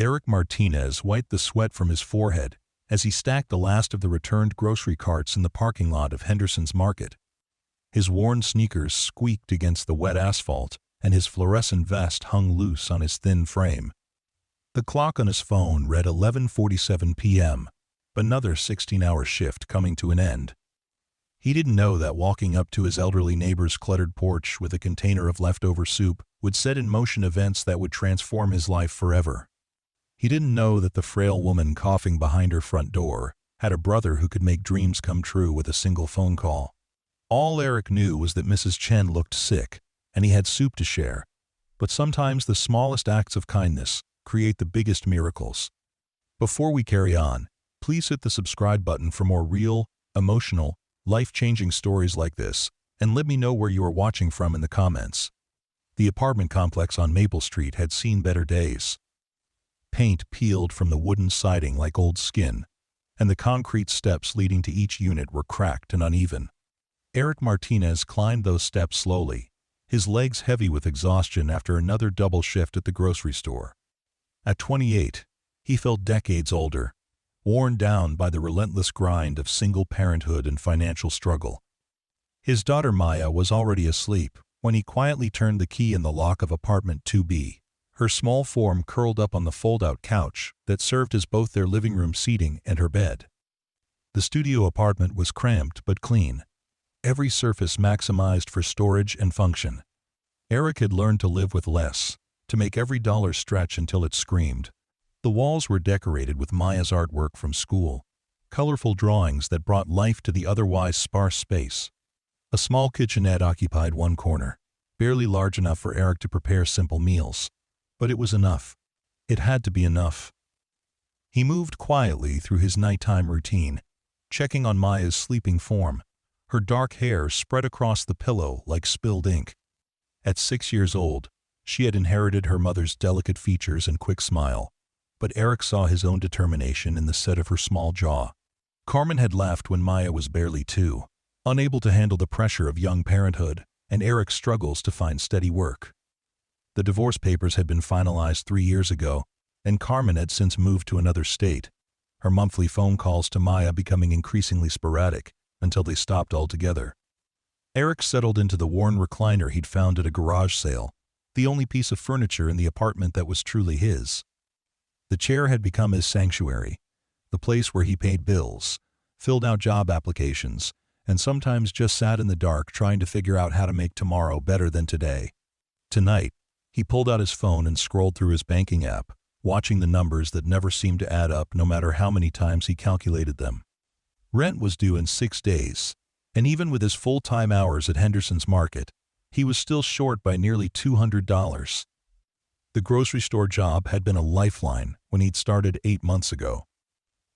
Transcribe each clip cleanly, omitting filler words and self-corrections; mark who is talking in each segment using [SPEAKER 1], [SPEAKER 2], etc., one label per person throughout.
[SPEAKER 1] Eric Martinez wiped the sweat from his forehead as he stacked the last of the returned grocery carts in the parking lot of Henderson's Market. His worn sneakers squeaked against the wet asphalt, and his fluorescent vest hung loose on his thin frame. The clock on his phone read 11:47 p.m., another 16-hour shift coming to an end. He didn't know that walking up to his elderly neighbor's cluttered porch with a container of leftover soup would set in motion events that would transform his life forever. He didn't know that the frail woman coughing behind her front door had a brother who could make dreams come true with a single phone call. All Eric knew was that Mrs. Chen looked sick, and he had soup to share. But sometimes the smallest acts of kindness create the biggest miracles. Before we carry on, please hit the subscribe button for more real, emotional, life-changing stories like this, and let me know where you are watching from in the comments. The apartment complex on Maple Street had seen better days. Paint peeled from the wooden siding like old skin, and the concrete steps leading to each unit were cracked and uneven. Eric Martinez climbed those steps slowly, his legs heavy with exhaustion after another double shift at the grocery store. At 28, he felt decades older, worn down by the relentless grind of single parenthood and financial struggle. His daughter Maya was already asleep when he quietly turned the key in the lock of apartment 2B, her small form curled up on the fold-out couch that served as both their living room seating and her bed. The studio apartment was cramped but clean, every surface maximized for storage and function. Eric had learned to live with less, to make every dollar stretch until it screamed. The walls were decorated with Maya's artwork from school, colorful drawings that brought life to the otherwise sparse space. A small kitchenette occupied one corner, barely large enough for Eric to prepare simple meals. But it was enough. It had to be enough. He moved quietly through his nighttime routine, checking on Maya's sleeping form, her dark hair spread across the pillow like spilled ink. At 6 years old, she had inherited her mother's delicate features and quick smile, but Eric saw his own determination in the set of her small jaw. Carmen had left when Maya was barely 2, unable to handle the pressure of young parenthood, and Eric's struggles to find steady work. The divorce papers had been finalized 3 years ago, and Carmen had since moved to another state, her monthly phone calls to Maya becoming increasingly sporadic until they stopped altogether. Eric settled into the worn recliner he'd found at a garage sale, the only piece of furniture in the apartment that was truly his. The chair had become his sanctuary, the place where he paid bills, filled out job applications, and sometimes just sat in the dark trying to figure out how to make tomorrow better than today. Tonight, he pulled out his phone and scrolled through his banking app, watching the numbers that never seemed to add up no matter how many times he calculated them. Rent was due in 6 days, and even with his full-time hours at Henderson's Market, he was still short by nearly $200. The grocery store job had been a lifeline when he'd started 8 months ago.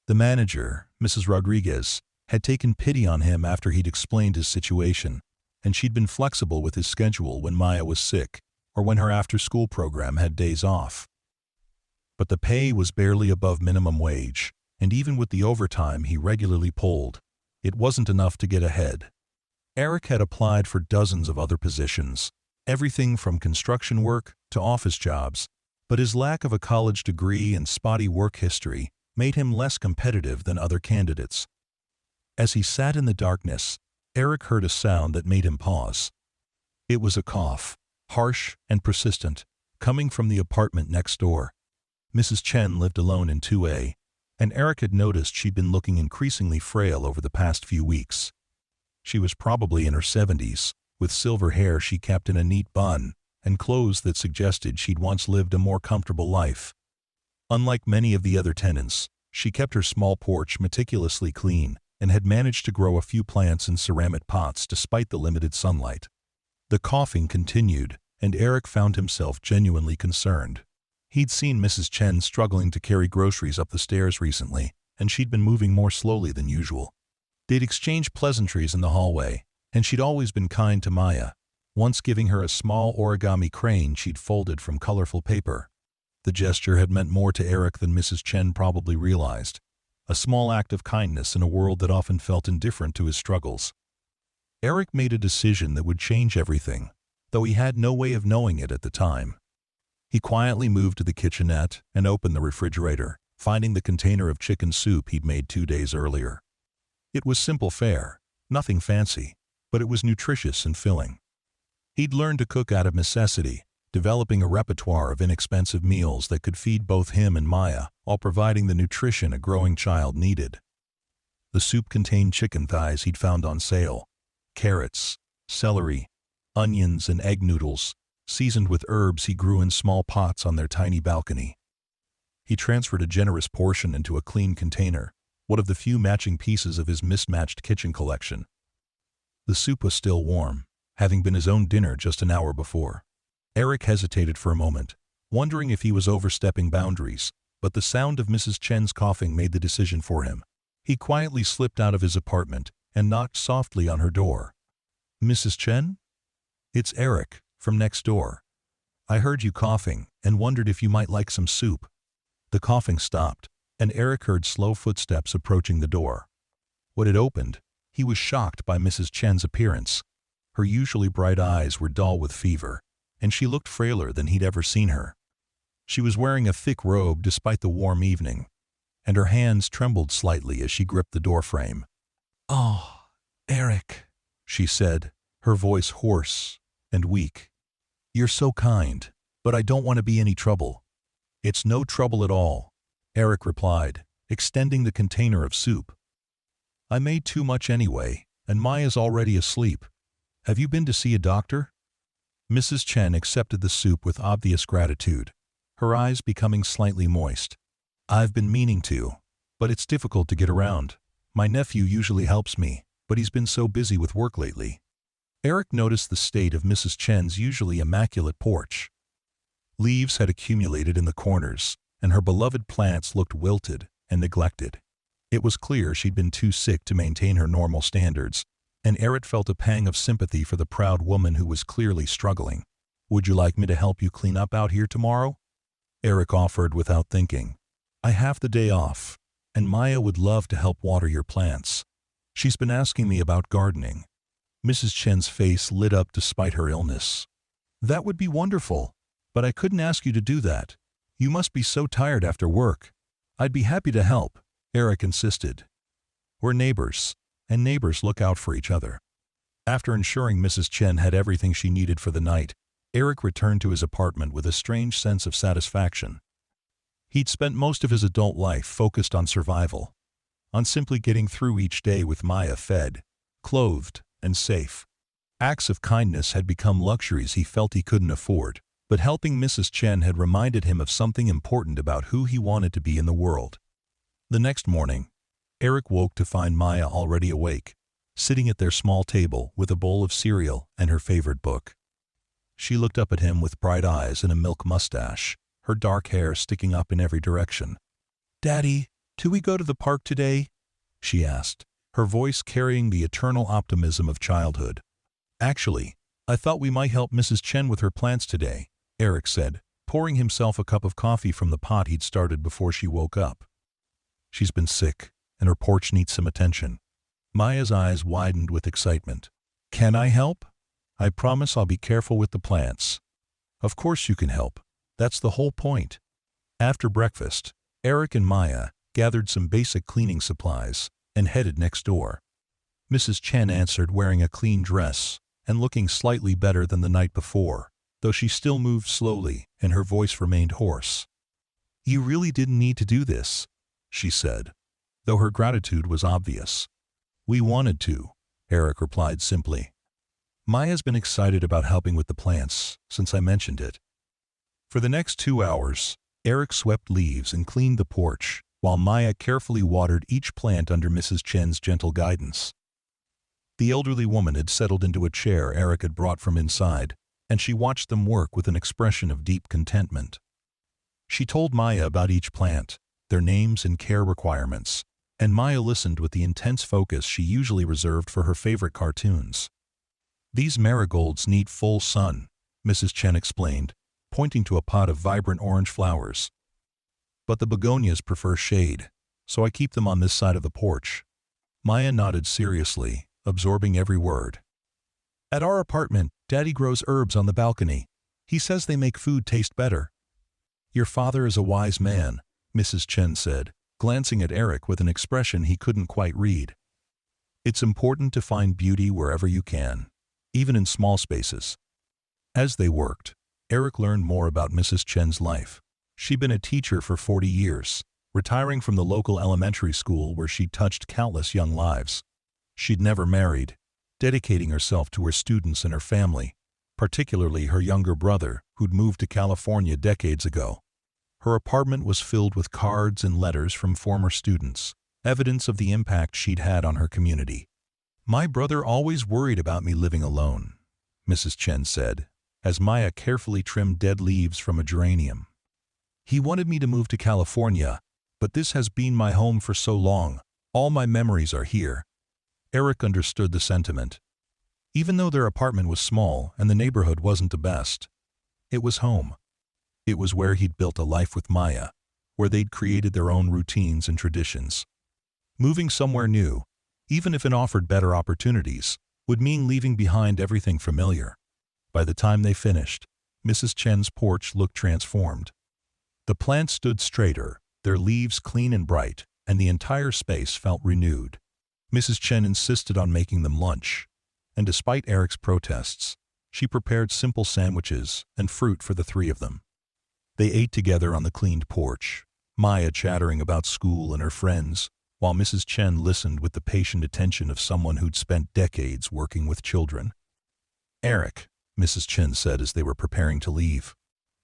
[SPEAKER 1] The manager, Mrs. Rodriguez, had taken pity on him after he'd explained his situation, and she'd been flexible with his schedule when Maya was sick or when her after-school program had days off. But the pay was barely above minimum wage, and even with the overtime he regularly pulled, it wasn't enough to get ahead. Eric had applied for dozens of other positions, everything from construction work to office jobs, but his lack of a college degree and spotty work history made him less competitive than other candidates. As he sat in the darkness, Eric heard a sound that made him pause. It was a cough, harsh and persistent, coming from the apartment next door. Mrs. Chen lived alone in 2A, and Eric had noticed she'd been looking increasingly frail over the past few weeks. She was probably in her 70s, with silver hair she kept in a neat bun, and clothes that suggested she'd once lived a more comfortable life. Unlike many of the other tenants, she kept her small porch meticulously clean and had managed to grow a few plants in ceramic pots despite the limited sunlight. The coughing continued, and Eric found himself genuinely concerned. He'd seen Mrs. Chen struggling to carry groceries up the stairs recently, and she'd been moving more slowly than usual. They'd exchanged pleasantries in the hallway, and she'd always been kind to Maya, once giving her a small origami crane she'd folded from colorful paper. The gesture had meant more to Eric than Mrs. Chen probably realized, a small act of kindness in a world that often felt indifferent to his struggles. Eric made a decision that would change everything, though he had no way of knowing it at the time. He quietly moved to the kitchenette and opened the refrigerator, finding the container of chicken soup he'd made 2 days earlier. It was simple fare, nothing fancy, but it was nutritious and filling. He'd learned to cook out of necessity, developing a repertoire of inexpensive meals that could feed both him and Maya while providing the nutrition a growing child needed. The soup contained chicken thighs he'd found on sale, carrots, celery, onions, and egg noodles, seasoned with herbs he grew in small pots on their tiny balcony. He transferred a generous portion into a clean container, one of the few matching pieces of his mismatched kitchen collection. The soup was still warm, having been his own dinner just an hour before. Eric hesitated for a moment, wondering if he was overstepping boundaries, but the sound of Mrs. Chen's coughing made the decision for him. He quietly slipped out of his apartment and knocked softly on her door. "Mrs. Chen? It's Eric, from next door. I heard you coughing and wondered if you might like some soup." The coughing stopped, and Eric heard slow footsteps approaching the door. When it opened, he was shocked by Mrs. Chen's appearance. Her usually bright eyes were dull with fever, and she looked frailer than he'd ever seen her. She was wearing a thick robe despite the warm evening, and her hands trembled slightly as she gripped the doorframe. "Oh, Eric," she said, her voice hoarse and weak. "You're so kind, but I don't want to be any trouble." "It's no trouble at all," Eric replied, extending the container of soup. "I made too much anyway, and Maya's already asleep. Have you been to see a doctor?" Mrs. Chen accepted the soup with obvious gratitude, her eyes becoming slightly moist. "I've been meaning to, but it's difficult to get around. My nephew usually helps me, but he's been so busy with work lately." Eric noticed the state of Mrs. Chen's usually immaculate porch. Leaves had accumulated in the corners, and her beloved plants looked wilted and neglected. It was clear she'd been too sick to maintain her normal standards, and Eric felt a pang of sympathy for the proud woman who was clearly struggling. "Would you like me to help you clean up out here tomorrow?" Eric offered without thinking. "I have the day off, and Maya would love to help water your plants. She's been asking me about gardening." Mrs. Chen's face lit up despite her illness. "That would be wonderful, but I couldn't ask you to do that. You must be so tired after work." "I'd be happy to help," Eric insisted. "We're neighbors, and neighbors look out for each other." After ensuring Mrs. Chen had everything she needed for the night, Eric returned to his apartment with a strange sense of satisfaction. He'd spent most of his adult life focused on survival, on simply getting through each day with Maya fed, clothed, and safe. Acts of kindness had become luxuries he felt he couldn't afford, but helping Mrs. Chen had reminded him of something important about who he wanted to be in the world. The next morning, Eric woke to find Maya already awake, sitting at their small table with a bowl of cereal and her favorite book. She looked up at him with bright eyes and a milk mustache, her dark hair sticking up in every direction. "Daddy, do we go to the park today?" she asked, her voice carrying the eternal optimism of childhood. "Actually, I thought we might help Mrs. Chen with her plants today," Eric said, pouring himself a cup of coffee from the pot he'd started before she woke up. "She's been sick, and her porch needs some attention." Maya's eyes widened with excitement. "Can I help? I promise I'll be careful with the plants." "Of course you can help. That's the whole point." After breakfast, Eric and Maya gathered some basic cleaning supplies and headed next door. Mrs. Chen answered wearing a clean dress and looking slightly better than the night before, though she still moved slowly and her voice remained hoarse. "You really didn't need to do this," she said, though her gratitude was obvious. "We wanted to," Eric replied simply. "Maya's been excited about helping with the plants since I mentioned it." For the next 2 hours, Eric swept leaves and cleaned the porch, while Maya carefully watered each plant under Mrs. Chen's gentle guidance. The elderly woman had settled into a chair Eric had brought from inside, and she watched them work with an expression of deep contentment. She told Maya about each plant, their names and care requirements, and Maya listened with the intense focus she usually reserved for her favorite cartoons. "These marigolds need full sun," Mrs. Chen explained, pointing to a pot of vibrant orange flowers. "But the begonias prefer shade, so I keep them on this side of the porch." Maya nodded seriously, absorbing every word. "At our apartment, Daddy grows herbs on the balcony. He says they make food taste better, Your father is a wise man, Mrs. Chen said, glancing at Eric with an expression he couldn't quite read. It's important to find beauty wherever you can, even in small spaces. As they worked, Eric learned more about Mrs. Chen's life. She'd been a teacher for 40 years, retiring from the local elementary school where she'd touched countless young lives. She'd never married, dedicating herself to her students and her family, particularly her younger brother, who'd moved to California decades ago. Her apartment was filled with cards and letters from former students, evidence of the impact she'd had on her community. My brother always worried about me living alone, Mrs. Chen said, as Maya carefully trimmed dead leaves from a geranium. He wanted me to move to California, but this has been my home for so long. All my memories are here. Eric understood the sentiment. Even though their apartment was small and the neighborhood wasn't the best, it was home. It was where he'd built a life with Maya, where they'd created their own routines and traditions. Moving somewhere new, even if it offered better opportunities, would mean leaving behind everything familiar. By the time they finished, Mrs. Chen's porch looked transformed. The plants stood straighter, their leaves clean and bright, and the entire space felt renewed. Mrs. Chen insisted on making them lunch, and despite Eric's protests, she prepared simple sandwiches and fruit for the three of them. They ate together on the cleaned porch, Maya chattering about school and her friends, while Mrs. Chen listened with the patient attention of someone who'd spent decades working with children. Eric, Mrs. Chen said as they were preparing to leave,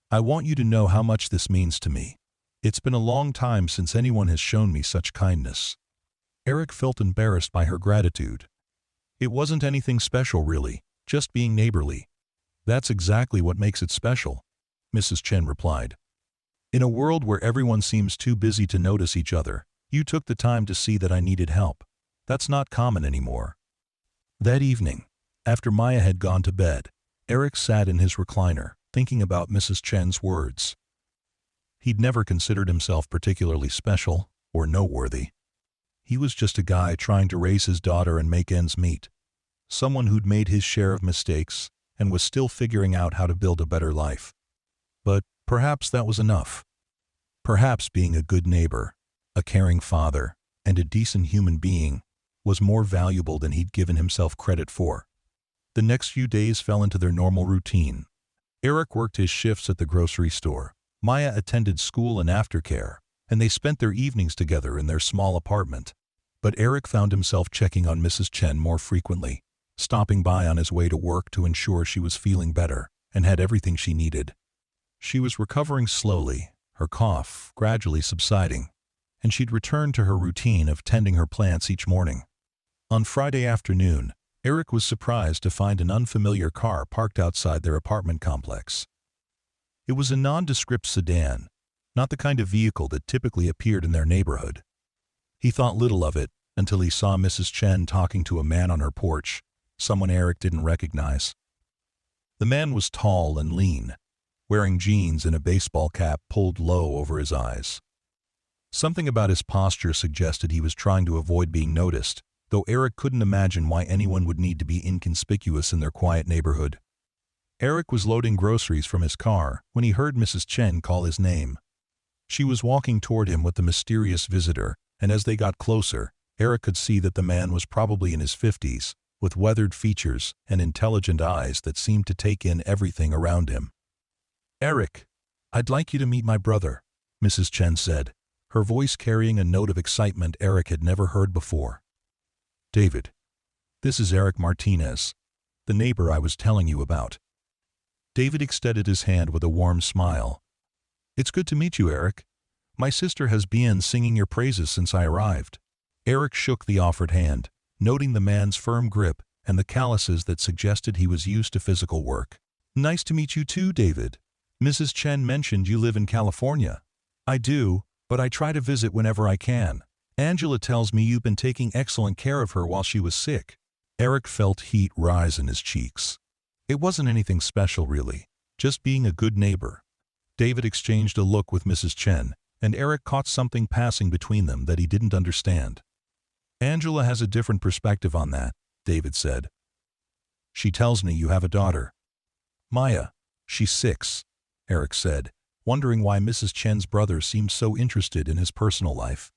[SPEAKER 1] I want you to know how much this means to me. It's been a long time since anyone has shown me such kindness. Eric felt embarrassed by her gratitude. It wasn't anything special really, just being neighborly. That's exactly what makes it special, Mrs. Chen replied. In a world where everyone seems too busy to notice each other, you took the time to see that I needed help. That's not common anymore. That evening, after Maya had gone to bed, Eric sat in his recliner, thinking about Mrs. Chen's words. He'd never considered himself particularly special or noteworthy. He was just a guy trying to raise his daughter and make ends meet. Someone who'd made his share of mistakes and was still figuring out how to build a better life. But perhaps that was enough. Perhaps being a good neighbor, a caring father, and a decent human being was more valuable than he'd given himself credit for. The next few days fell into their normal routine. Eric worked his shifts at the grocery store. Maya attended school and aftercare, and they spent their evenings together in their small apartment. But Eric found himself checking on Mrs. Chen more frequently, stopping by on his way to work to ensure she was feeling better and had everything she needed. She was recovering slowly, her cough gradually subsiding, and she'd returned to her routine of tending her plants each morning. On Friday afternoon, Eric was surprised to find an unfamiliar car parked outside their apartment complex. It was a nondescript sedan, not the kind of vehicle that typically appeared in their neighborhood. He thought little of it until he saw Mrs. Chen talking to a man on her porch, someone Eric didn't recognize. The man was tall and lean, wearing jeans and a baseball cap pulled low over his eyes. Something about his posture suggested he was trying to avoid being noticed, though Eric couldn't imagine why anyone would need to be inconspicuous in their quiet neighborhood. Eric was loading groceries from his car when he heard Mrs. Chen call his name. She was walking toward him with the mysterious visitor, and as they got closer, Eric could see that the man was probably in his 50s, with weathered features and intelligent eyes that seemed to take in everything around him. Eric, I'd like you to meet my brother, Mrs. Chen said, her voice carrying a note of excitement Eric had never heard before. David, this is Eric Martinez, the neighbor I was telling you about. David extended his hand with a warm smile. It's good to meet you, Eric. My sister has been singing your praises since I arrived. Eric shook the offered hand, noting the man's firm grip and the calluses that suggested he was used to physical work. Nice to meet you too, David. Mrs. Chen mentioned you live in California. I do, but I try to visit whenever I can. Angela tells me you've been taking excellent care of her while she was sick. Eric felt heat rise in his cheeks. It wasn't anything special really, just being a good neighbor. David exchanged a look with Mrs. Chen, and Eric caught something passing between them that he didn't understand. Angela has a different perspective on that, David said. She tells me you have a daughter. Maya, she's 6, Eric said, wondering why Mrs. Chen's brother seemed so interested in his personal life.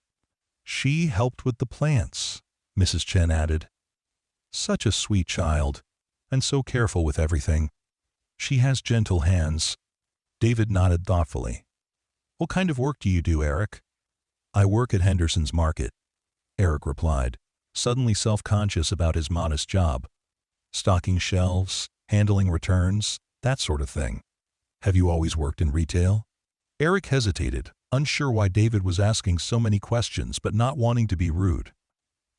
[SPEAKER 1] "She helped with the plants," Mrs. Chen added. "Such a sweet child, and so careful with everything. She has gentle hands." David nodded thoughtfully. "What kind of work do you do, Eric?" "I work at Henderson's Market," Eric replied, suddenly self-conscious about his modest job. "Stocking shelves, handling returns, that sort of thing." "Have you always worked in retail?" Eric hesitated, unsure why David was asking so many questions but not wanting to be rude.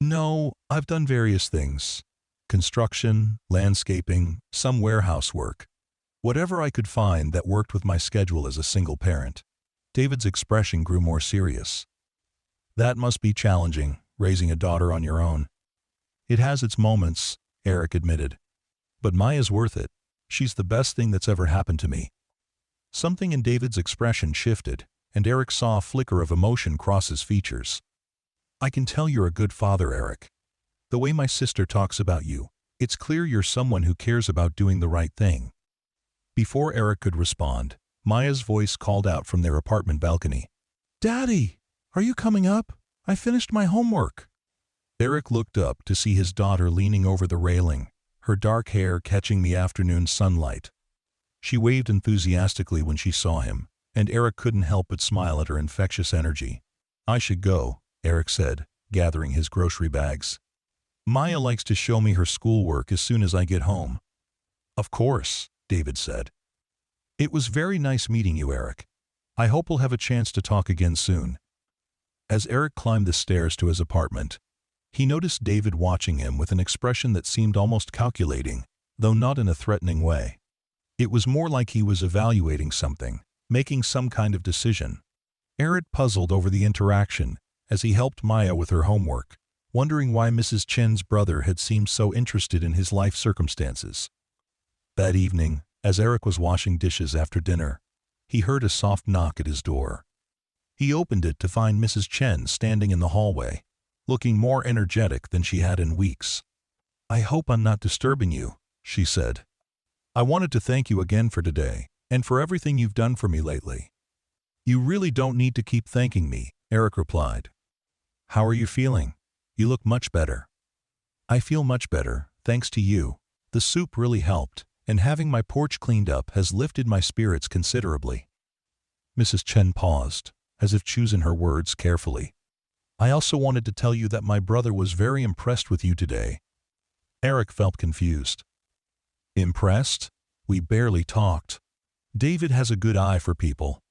[SPEAKER 1] "No, I've done various things. Construction, landscaping, some warehouse work. Whatever I could find that worked with my schedule as a single parent." David's expression grew more serious. "That must be challenging, raising a daughter on your own." "It has its moments," Eric admitted. "But Maya's worth it. She's the best thing that's ever happened to me." Something in David's expression shifted, and Eric saw a flicker of emotion cross his features. "I can tell you're a good father, Eric. The way my sister talks about you, it's clear you're someone who cares about doing the right thing." Before Eric could respond, Maya's voice called out from their apartment balcony. "Daddy, are you coming up? I finished my homework." Eric looked up to see his daughter leaning over the railing, her dark hair catching the afternoon sunlight. She waved enthusiastically when she saw him, and Eric couldn't help but smile at her infectious energy. "I should go," Eric said, gathering his grocery bags. "Maya likes to show me her schoolwork as soon as I get home." "Of course," David said. "It was very nice meeting you, Eric. I hope we'll have a chance to talk again soon." As Eric climbed the stairs to his apartment, he noticed David watching him with an expression that seemed almost calculating, though not in a threatening way. It was more like he was evaluating something, making some kind of decision. Eric puzzled over the interaction as he helped Maya with her homework, wondering why Mrs. Chen's brother had seemed so interested in his life circumstances. That evening, as Eric was washing dishes after dinner, he heard a soft knock at his door. He opened it to find Mrs. Chen standing in the hallway, looking more energetic than she had in weeks. "I hope I'm not disturbing you," she said. "I wanted to thank you again for today, and for everything you've done for me lately." "You really don't need to keep thanking me," Eric replied. "How are you feeling? You look much better." "I feel much better, thanks to you. The soup really helped, and having my porch cleaned up has lifted my spirits considerably." Mrs. Chen paused, as if choosing her words carefully. "I also wanted to tell you that my brother was very impressed with you today." Eric felt confused. "Impressed? We barely talked." "David has a good eye for people,"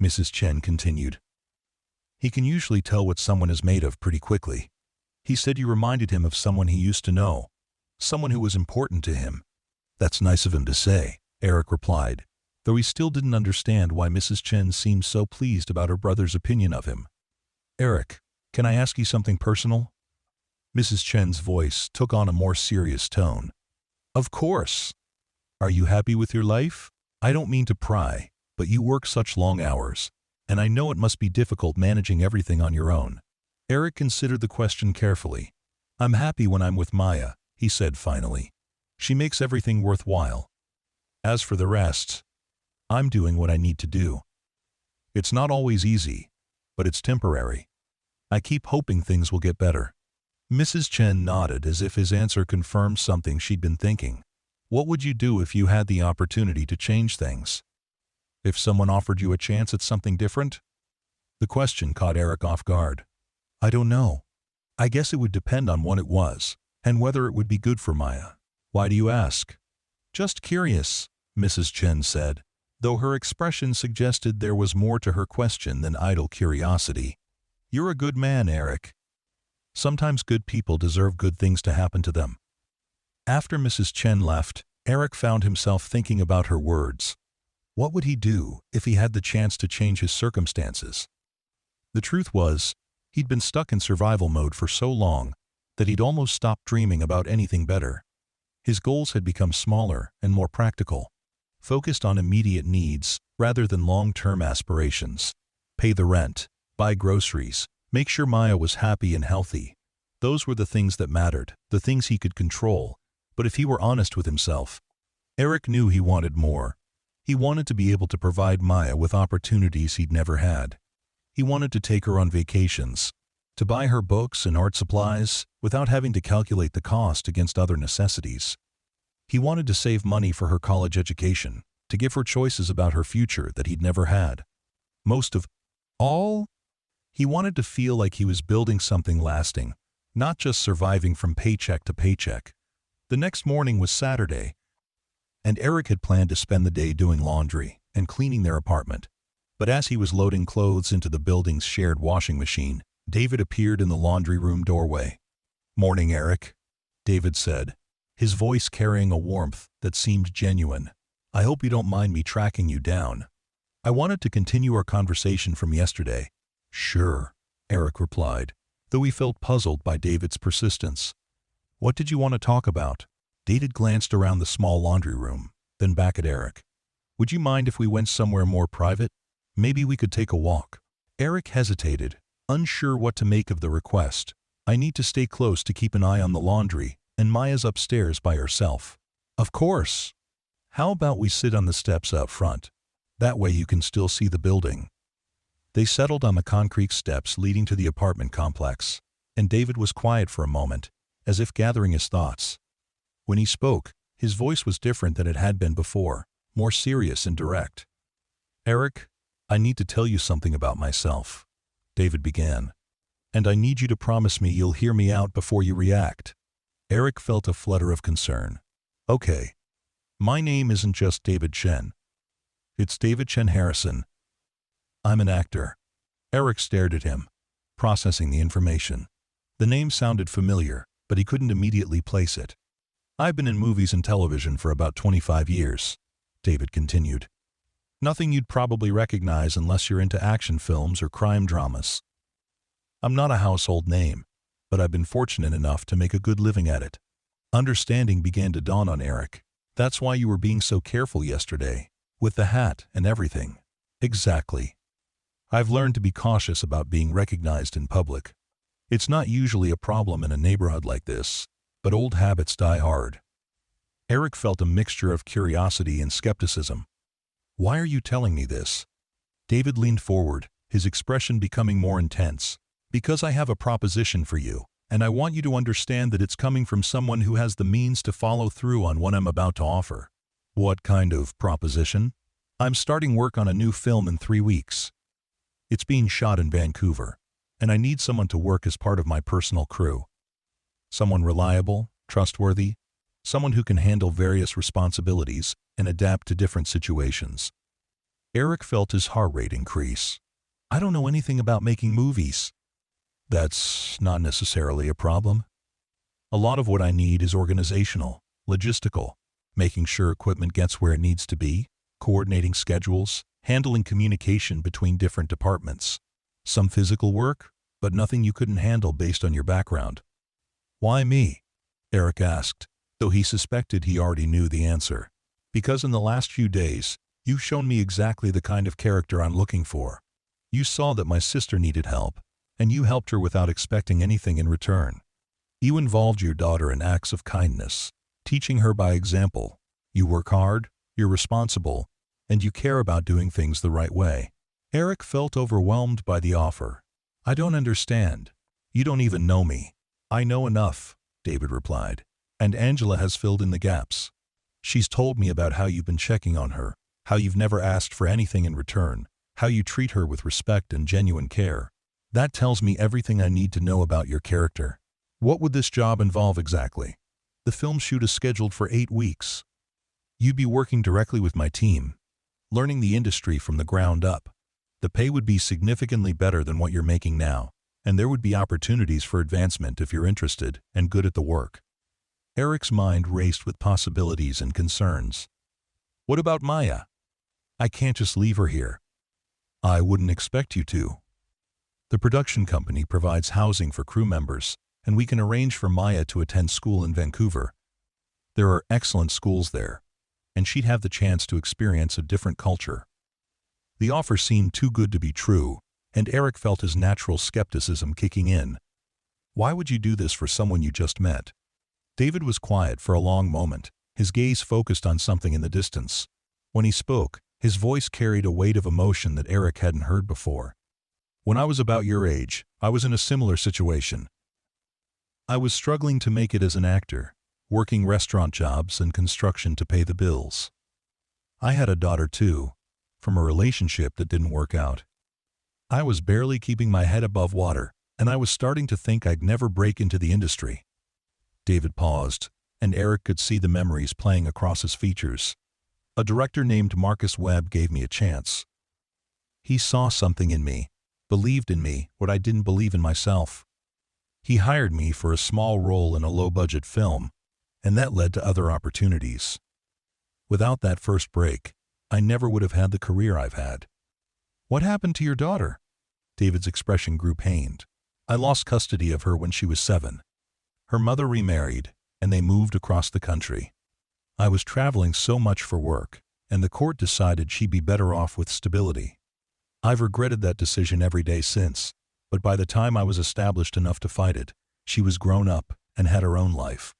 [SPEAKER 1] Mrs. Chen continued. "He can usually tell what someone is made of pretty quickly. He said you reminded him of someone he used to know, someone who was important to him." "That's nice of him to say," Eric replied, though he still didn't understand why Mrs. Chen seemed so pleased about her brother's opinion of him. "Eric, can I ask you something personal?" Mrs. Chen's voice took on a more serious tone. "Of course. Are you happy with your life? I don't mean to pry, but you work such long hours, and I know it must be difficult managing everything on your own." Eric considered the question carefully. "I'm happy when I'm with Maya," he said finally. "She makes everything worthwhile. As for the rest, I'm doing what I need to do. It's not always easy, but it's temporary. I keep hoping things will get better." Mrs. Chen nodded as if his answer confirmed something she'd been thinking. "What would you do if you had the opportunity to change things? If someone offered you a chance at something different?" The question caught Eric off guard. "I don't know. I guess it would depend on what it was, and whether it would be good for Maya." "Why do you ask?" "Just curious," Mrs. Chen said, though her expression suggested there was more to her question than idle curiosity. "You're a good man, Eric. Sometimes good people deserve good things to happen to them." After Mrs. Chen left, Eric found himself thinking about her words. What would he do if he had the chance to change his circumstances? The truth was, he'd been stuck in survival mode for so long that he'd almost stopped dreaming about anything better. His goals had become smaller and more practical, focused on immediate needs rather than long-term aspirations. Pay the rent, buy groceries, make sure Maya was happy and healthy. Those were the things that mattered, the things he could control. But if he were honest with himself, Eric knew he wanted more. He wanted to be able to provide Maya with opportunities he'd never had. He wanted to take her on vacations, to buy her books and art supplies without having to calculate the cost against other necessities. He wanted to save money for her college education, to give her choices about her future that he'd never had. Most of all, he wanted to feel like he was building something lasting, not just surviving from paycheck to paycheck. The next morning was Saturday, and Eric had planned to spend the day doing laundry and cleaning their apartment. But as he was loading clothes into the building's shared washing machine, David appeared in the laundry room doorway. "Morning, Eric," David said, his voice carrying a warmth that seemed genuine. "I hope you don't mind me tracking you down. I wanted to continue our conversation from yesterday." "Sure," Eric replied, though he felt puzzled by David's persistence. "What did you want to talk about?" David glanced around the small laundry room, then back at Eric. "Would you mind if we went somewhere more private? Maybe we could take a walk." Eric hesitated, unsure what to make of the request. "I need to stay close to keep an eye on the laundry, and Maya's upstairs by herself." "Of course. How about we sit on the steps out front? That way you can still see the building." They settled on the concrete steps leading to the apartment complex, and David was quiet for a moment, as if gathering his thoughts. When he spoke, his voice was different than it had been before, more serious and direct. "Eric, I need to tell you something about myself," David began. "And I need you to promise me you'll hear me out before you react." Eric felt a flutter of concern. "Okay. My name isn't just David Chen. It's David Chen-Harrison. I'm an actor." Eric stared at him, processing the information. The name sounded familiar, but he couldn't immediately place it. "I've been in movies and television for about 25 years, David continued. "Nothing you'd probably recognize unless you're into action films or crime dramas. I'm not a household name, but I've been fortunate enough to make a good living at it." Understanding began to dawn on Eric. "That's why you were being so careful yesterday, with the hat and everything." "Exactly. I've learned to be cautious about being recognized in public. It's not usually a problem in a neighborhood like this, but old habits die hard." Eric felt a mixture of curiosity and skepticism. "Why are you telling me this?" David leaned forward, his expression becoming more intense. "Because I have a proposition for you, and I want you to understand that it's coming from someone who has the means to follow through on what I'm about to offer." "What kind of proposition?" "I'm starting work on a new film in 3 weeks. It's being shot in Vancouver, and I need someone to work as part of my personal crew. Someone reliable, trustworthy, someone who can handle various responsibilities and adapt to different situations." Eric felt his heart rate increase. "I don't know anything about making movies." "That's not necessarily a problem. A lot of what I need is organizational, logistical, making sure equipment gets where it needs to be, coordinating schedules, handling communication between different departments. Some physical work, but nothing you couldn't handle based on your background." "Why me?" Eric asked, though he suspected he already knew the answer. "Because in the last few days, you've shown me exactly the kind of character I'm looking for. You saw that my sister needed help, and you helped her without expecting anything in return. You involved your daughter in acts of kindness, teaching her by example. You work hard, you're responsible, and you care about doing things the right way." Eric felt overwhelmed by the offer. "I don't understand. You don't even know me." "I know enough," David replied, "and Angela has filled in the gaps. She's told me about how you've been checking on her, how you've never asked for anything in return, how you treat her with respect and genuine care. That tells me everything I need to know about your character." "What would this job involve exactly?" "The film shoot is scheduled for 8 weeks. You'd be working directly with my team, learning the industry from the ground up. The pay would be significantly better than what you're making now, and there would be opportunities for advancement if you're interested and good at the work." Eric's mind raced with possibilities and concerns. "What about Maya? I can't just leave her here." "I wouldn't expect you to. The production company provides housing for crew members, and we can arrange for Maya to attend school in Vancouver. There are excellent schools there, and she'd have the chance to experience a different culture." The offer seemed too good to be true, and Eric felt his natural skepticism kicking in. "Why would you do this for someone you just met?" David was quiet for a long moment, his gaze focused on something in the distance. When he spoke, his voice carried a weight of emotion that Eric hadn't heard before. When I was about your age, I was in a similar situation. I was struggling to make it as an actor, working restaurant jobs and construction to pay the bills. I had a daughter too, from a relationship that didn't work out. I was barely keeping my head above water, and I was starting to think I'd never break into the industry. David paused, and Eric could see the memories playing across his features. A director named Marcus Webb gave me a chance. He saw something in me, believed in me, what I didn't believe in myself. He hired me for a small role in a low-budget film, and that led to other opportunities. Without that first break, I never would have had the career I've had. What happened to your daughter? David's expression grew pained. I lost custody of her when she was 7. Her mother remarried, and they moved across the country. I was traveling so much for work, and the court decided she'd be better off with stability. I've regretted that decision every day since, but by the time I was established enough to fight it, she was grown up and had her own life.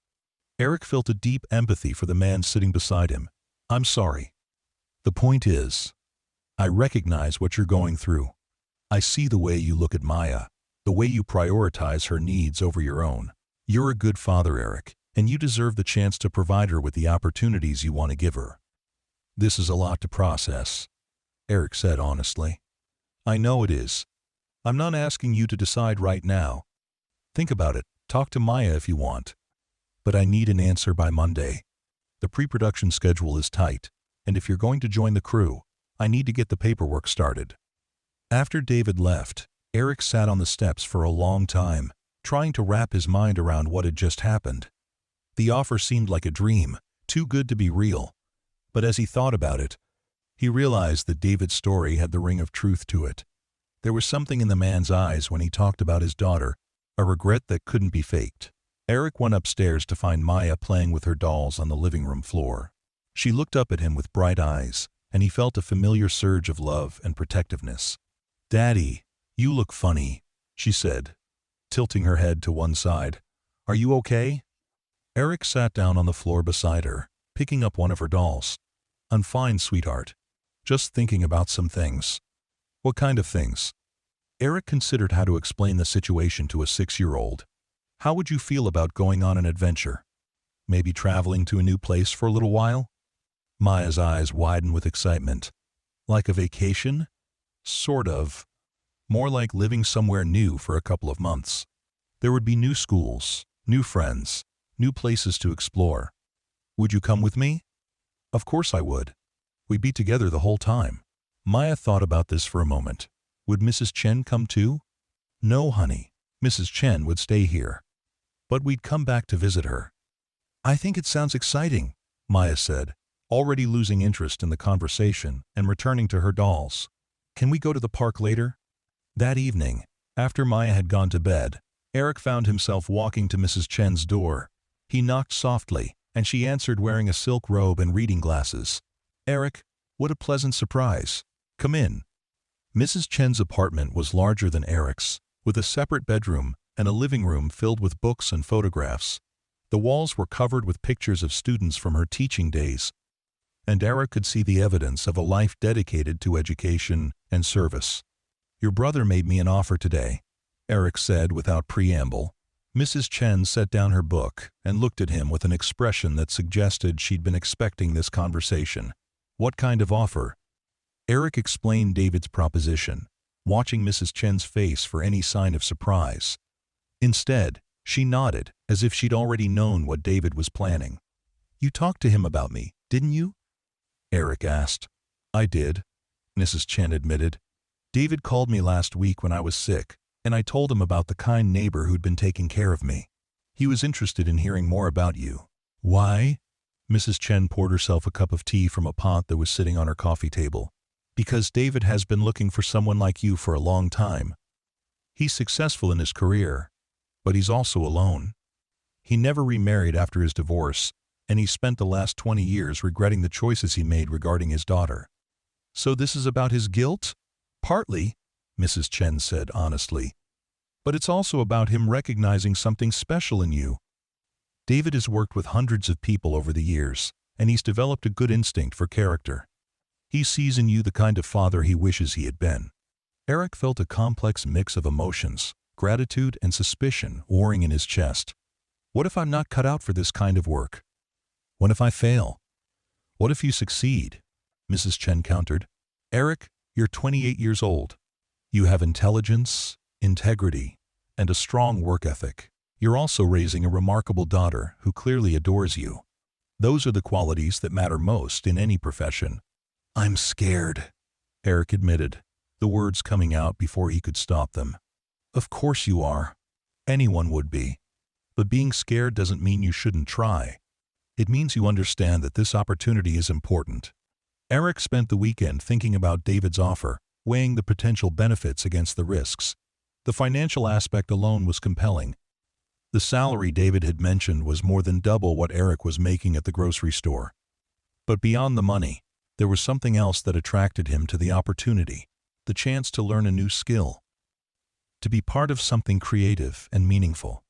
[SPEAKER 1] Eric felt a deep empathy for the man sitting beside him. I'm sorry. The point is, I recognize what you're going through. I see the way you look at Maya, the way you prioritize her needs over your own. You're a good father, Eric, and you deserve the chance to provide her with the opportunities you want to give her. This is a lot to process, Eric said honestly. I know it is. I'm not asking you to decide right now. Think about it, talk to Maya if you want. But I need an answer by Monday. The pre-production schedule is tight, and if you're going to join the crew, I need to get the paperwork started. After David left, Eric sat on the steps for a long time, trying to wrap his mind around what had just happened. The offer seemed like a dream, too good to be real. But as he thought about it, he realized that David's story had the ring of truth to it. There was something in the man's eyes when he talked about his daughter, a regret that couldn't be faked. Eric went upstairs to find Maya playing with her dolls on the living room floor. She looked up at him with bright eyes, and he felt a familiar surge of love and protectiveness. "Daddy, you look funny," she said, tilting her head to one side. "Are you okay?" Eric sat down on the floor beside her, picking up one of her dolls. "I'm fine, sweetheart. Just thinking about some things." "What kind of things?" Eric considered how to explain the situation to a 6-year-old. "How would you feel about going on an adventure? Maybe traveling to a new place for a little while?" Maya's eyes widened with excitement. "Like a vacation?" "Sort of. More like living somewhere new for a couple of months. There would be new schools, new friends, new places to explore. Would you come with me?" "Of course I would. We'd be together the whole time." Maya thought about this for a moment. Would Mrs. Chen come too? "No, honey. Mrs. Chen would stay here. But we'd come back to visit her." "I think it sounds exciting," Maya said, already losing interest in the conversation and returning to her dolls. "Can we go to the park later?" That evening, after Maya had gone to bed, Eric found himself walking to Mrs. Chen's door. He knocked softly, and she answered wearing a silk robe and reading glasses. "Eric, what a pleasant surprise. Come in." Mrs. Chen's apartment was larger than Eric's, with a separate bedroom and a living room filled with books and photographs. The walls were covered with pictures of students from her teaching days, and Eric could see the evidence of a life dedicated to education and service. "Your brother made me an offer today," Eric said without preamble. Mrs. Chen set down her book and looked at him with an expression that suggested she'd been expecting this conversation. "What kind of offer?" Eric explained David's proposition, watching Mrs. Chen's face for any sign of surprise. Instead, she nodded, as if she'd already known what David was planning. "You talked to him about me, didn't you?" Eric asked. "I did," Mrs. Chen admitted. "David called me last week when I was sick, and I told him about the kind neighbor who'd been taking care of me. He was interested in hearing more about you." "Why?" Mrs. Chen poured herself a cup of tea from a pot that was sitting on her coffee table. "Because David has been looking for someone like you for a long time. He's successful in his career, but he's also alone. He never remarried after his divorce, and he spent the last 20 years regretting the choices he made regarding his daughter." "So this is about his guilt?" "Partly," Mrs. Chen said honestly. "But it's also about him recognizing something special in you. David has worked with hundreds of people over the years, and he's developed a good instinct for character. He sees in you the kind of father he wishes he had been. Eric felt a complex mix of emotions, gratitude and suspicion warring in his chest. What if I'm not cut out for this kind of work? What if I fail? What if you succeed? Mrs. Chen countered. Eric, you're 28 years old. You have intelligence, integrity, and a strong work ethic. You're also raising a remarkable daughter who clearly adores you. Those are the qualities that matter most in any profession. I'm scared, Eric admitted, the words coming out before he could stop them. Of course you are. Anyone would be. But being scared doesn't mean you shouldn't try. It means you understand that this opportunity is important. Eric spent the weekend thinking about David's offer, weighing the potential benefits against the risks. The financial aspect alone was compelling. The salary David had mentioned was more than double what Eric was making at the grocery store. But beyond the money, there was something else that attracted him to the opportunity, the chance to learn a new skill, to be part of something creative and meaningful.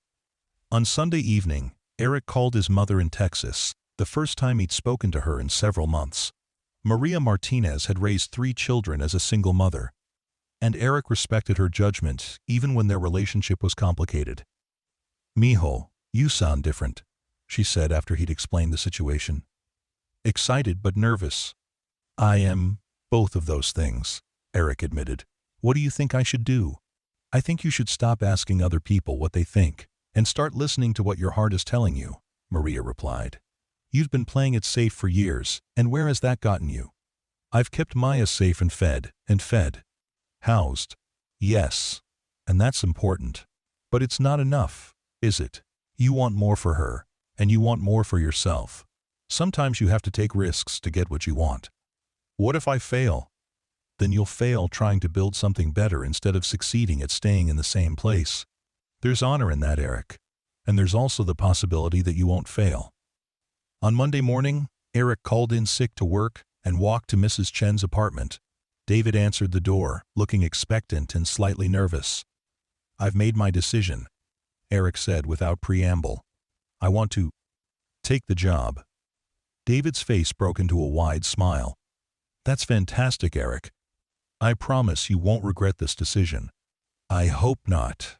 [SPEAKER 1] On Sunday evening, Eric called his mother in Texas, the first time he'd spoken to her in several months. Maria Martinez had raised 3 children as a single mother, and Eric respected her judgment even when their relationship was complicated. Mijo, you sound different, she said after he'd explained the situation. Excited but nervous. I am both of those things, Eric admitted. What do you think I should do? I think you should stop asking other people what they think and start listening to what your heart is telling you, Maria replied. You've been playing it safe for years, and where has that gotten you? I've kept Maya safe and fed. Housed. Yes, and that's important. But it's not enough, is it? You want more for her, and you want more for yourself. Sometimes you have to take risks to get what you want. What if I fail? Then you'll fail trying to build something better instead of succeeding at staying in the same place. There's honor in that, Eric. And there's also the possibility that you won't fail. On Monday morning, Eric called in sick to work and walked to Mrs. Chen's apartment. David answered the door, looking expectant and slightly nervous. I've made my decision, Eric said without preamble. I want to take the job. David's face broke into a wide smile. That's fantastic, Eric. I promise you won't regret this decision. I hope not,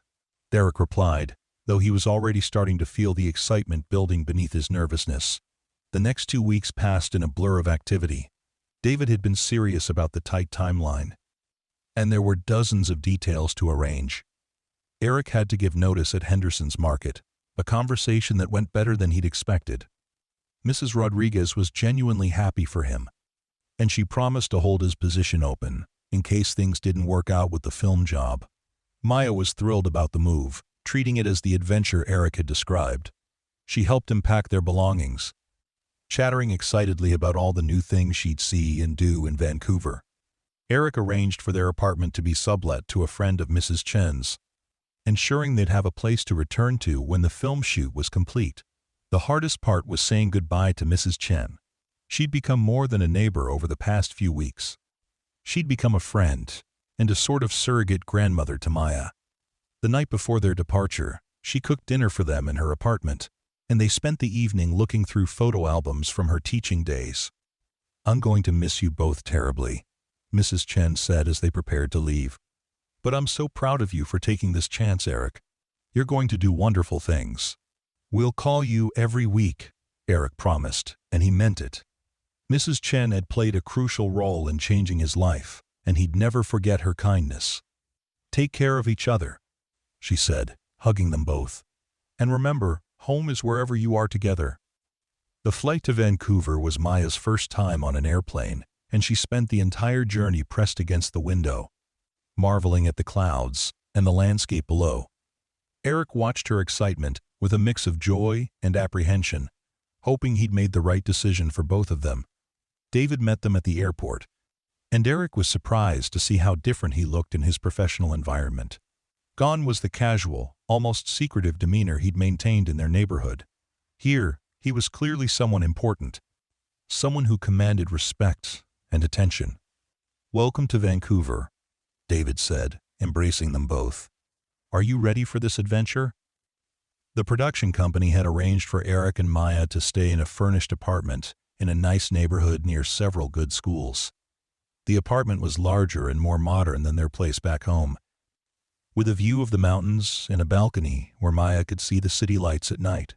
[SPEAKER 1] Eric replied, though he was already starting to feel the excitement building beneath his nervousness. The next 2 weeks passed in a blur of activity. David had been serious about the tight timeline, and there were dozens of details to arrange. Eric had to give notice at Henderson's Market, a conversation that went better than he'd expected. Mrs. Rodriguez was genuinely happy for him, and she promised to hold his position open in case things didn't work out with the film job. Maya was thrilled about the move, treating it as the adventure Eric had described. She helped him pack their belongings, chattering excitedly about all the new things she'd see and do in Vancouver. Eric arranged for their apartment to be sublet to a friend of Mrs. Chen's, ensuring they'd have a place to return to when the film shoot was complete. The hardest part was saying goodbye to Mrs. Chen. She'd become more than a neighbor over the past few weeks. She'd become a friend and a sort of surrogate grandmother to Maya. The night before their departure, she cooked dinner for them in her apartment, and they spent the evening looking through photo albums from her teaching days. I'm going to miss you both terribly, Mrs. Chen said as they prepared to leave. But I'm so proud of you for taking this chance, Eric. You're going to do wonderful things. We'll call you every week, Eric promised, and he meant it. Mrs. Chen had played a crucial role in changing his life, and he'd never forget her kindness. Take care of each other, she said, hugging them both. And remember, home is wherever you are together. The flight to Vancouver was Maya's first time on an airplane, and she spent the entire journey pressed against the window, marveling at the clouds and the landscape below. Eric watched her excitement with a mix of joy and apprehension, hoping he'd made the right decision for both of them. David met them at the airport, and Eric was surprised to see how different he looked in his professional environment. Gone was the casual, almost secretive demeanor he'd maintained in their neighborhood. Here, he was clearly someone important, someone who commanded respect and attention. Welcome to Vancouver, David said, embracing them both. Are you ready for this adventure? The production company had arranged for Eric and Maya to stay in a furnished apartment in a nice neighborhood near several good schools. The apartment was larger and more modern than their place back home, with a view of the mountains and a balcony where Maya could see the city lights at night.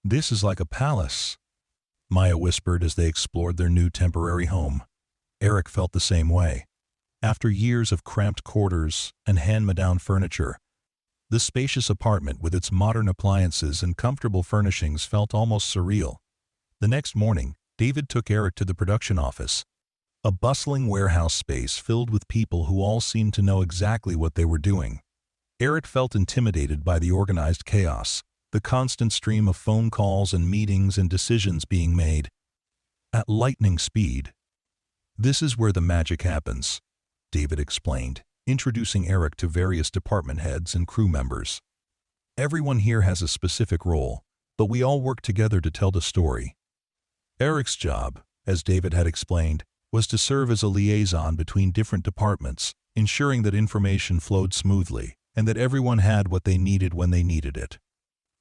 [SPEAKER 1] "This is like a palace," Maya whispered as they explored their new temporary home. Eric felt the same way. After years of cramped quarters and hand-me-down furniture, the spacious apartment with its modern appliances and comfortable furnishings felt almost surreal. The next morning, David took Eric to the production office, a bustling warehouse space filled with people who all seemed to know exactly what they were doing. Eric felt intimidated by the organized chaos, the constant stream of phone calls and meetings and decisions being made at lightning speed. "This is where the magic happens," David explained, introducing Eric to various department heads and crew members. "Everyone here has a specific role, but we all work together to tell the story." Eric's job, as David had explained, was to serve as a liaison between different departments, ensuring that information flowed smoothly and that everyone had what they needed when they needed it.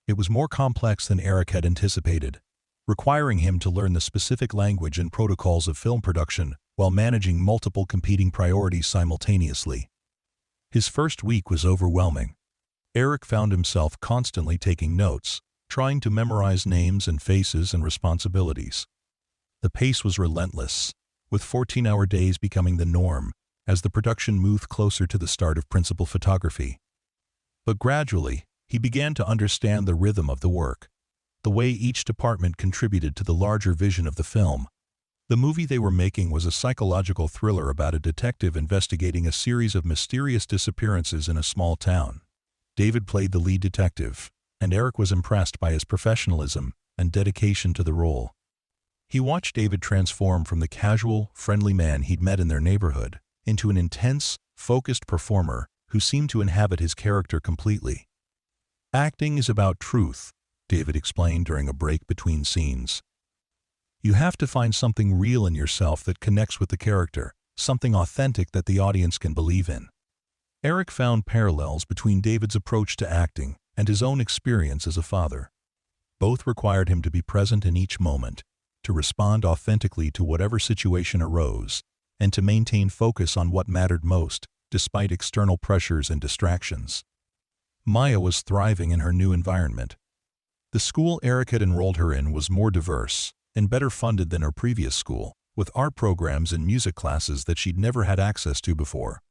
[SPEAKER 1] It was more complex than Eric had anticipated, requiring him to learn the specific language and protocols of film production while managing multiple competing priorities simultaneously. His first week was overwhelming. Eric found himself constantly taking notes, trying to memorize names and faces and responsibilities. The pace was relentless, with 14-hour days becoming the norm as the production moved closer to the start of principal photography. But gradually, he began to understand the rhythm of the work, the way each department contributed to the larger vision of the film. The movie they were making was a psychological thriller about a detective investigating a series of mysterious disappearances in a small town. David played the lead detective, and Eric was impressed by his professionalism and dedication to the role. He watched David transform from the casual, friendly man he'd met in their neighborhood into an intense, focused performer who seemed to inhabit his character completely. "Acting is about truth," David explained during a break between scenes. "You have to find something real in yourself that connects with the character, something authentic that the audience can believe in." Eric found parallels between David's approach to acting and his own experience as a father. Both required him to be present in each moment, to respond authentically to whatever situation arose, and to maintain focus on what mattered most, despite external pressures and distractions. Maya was thriving in her new environment. The school Eric had enrolled her in was more diverse and better funded than her previous school, with art programs and music classes that she'd never had access to before.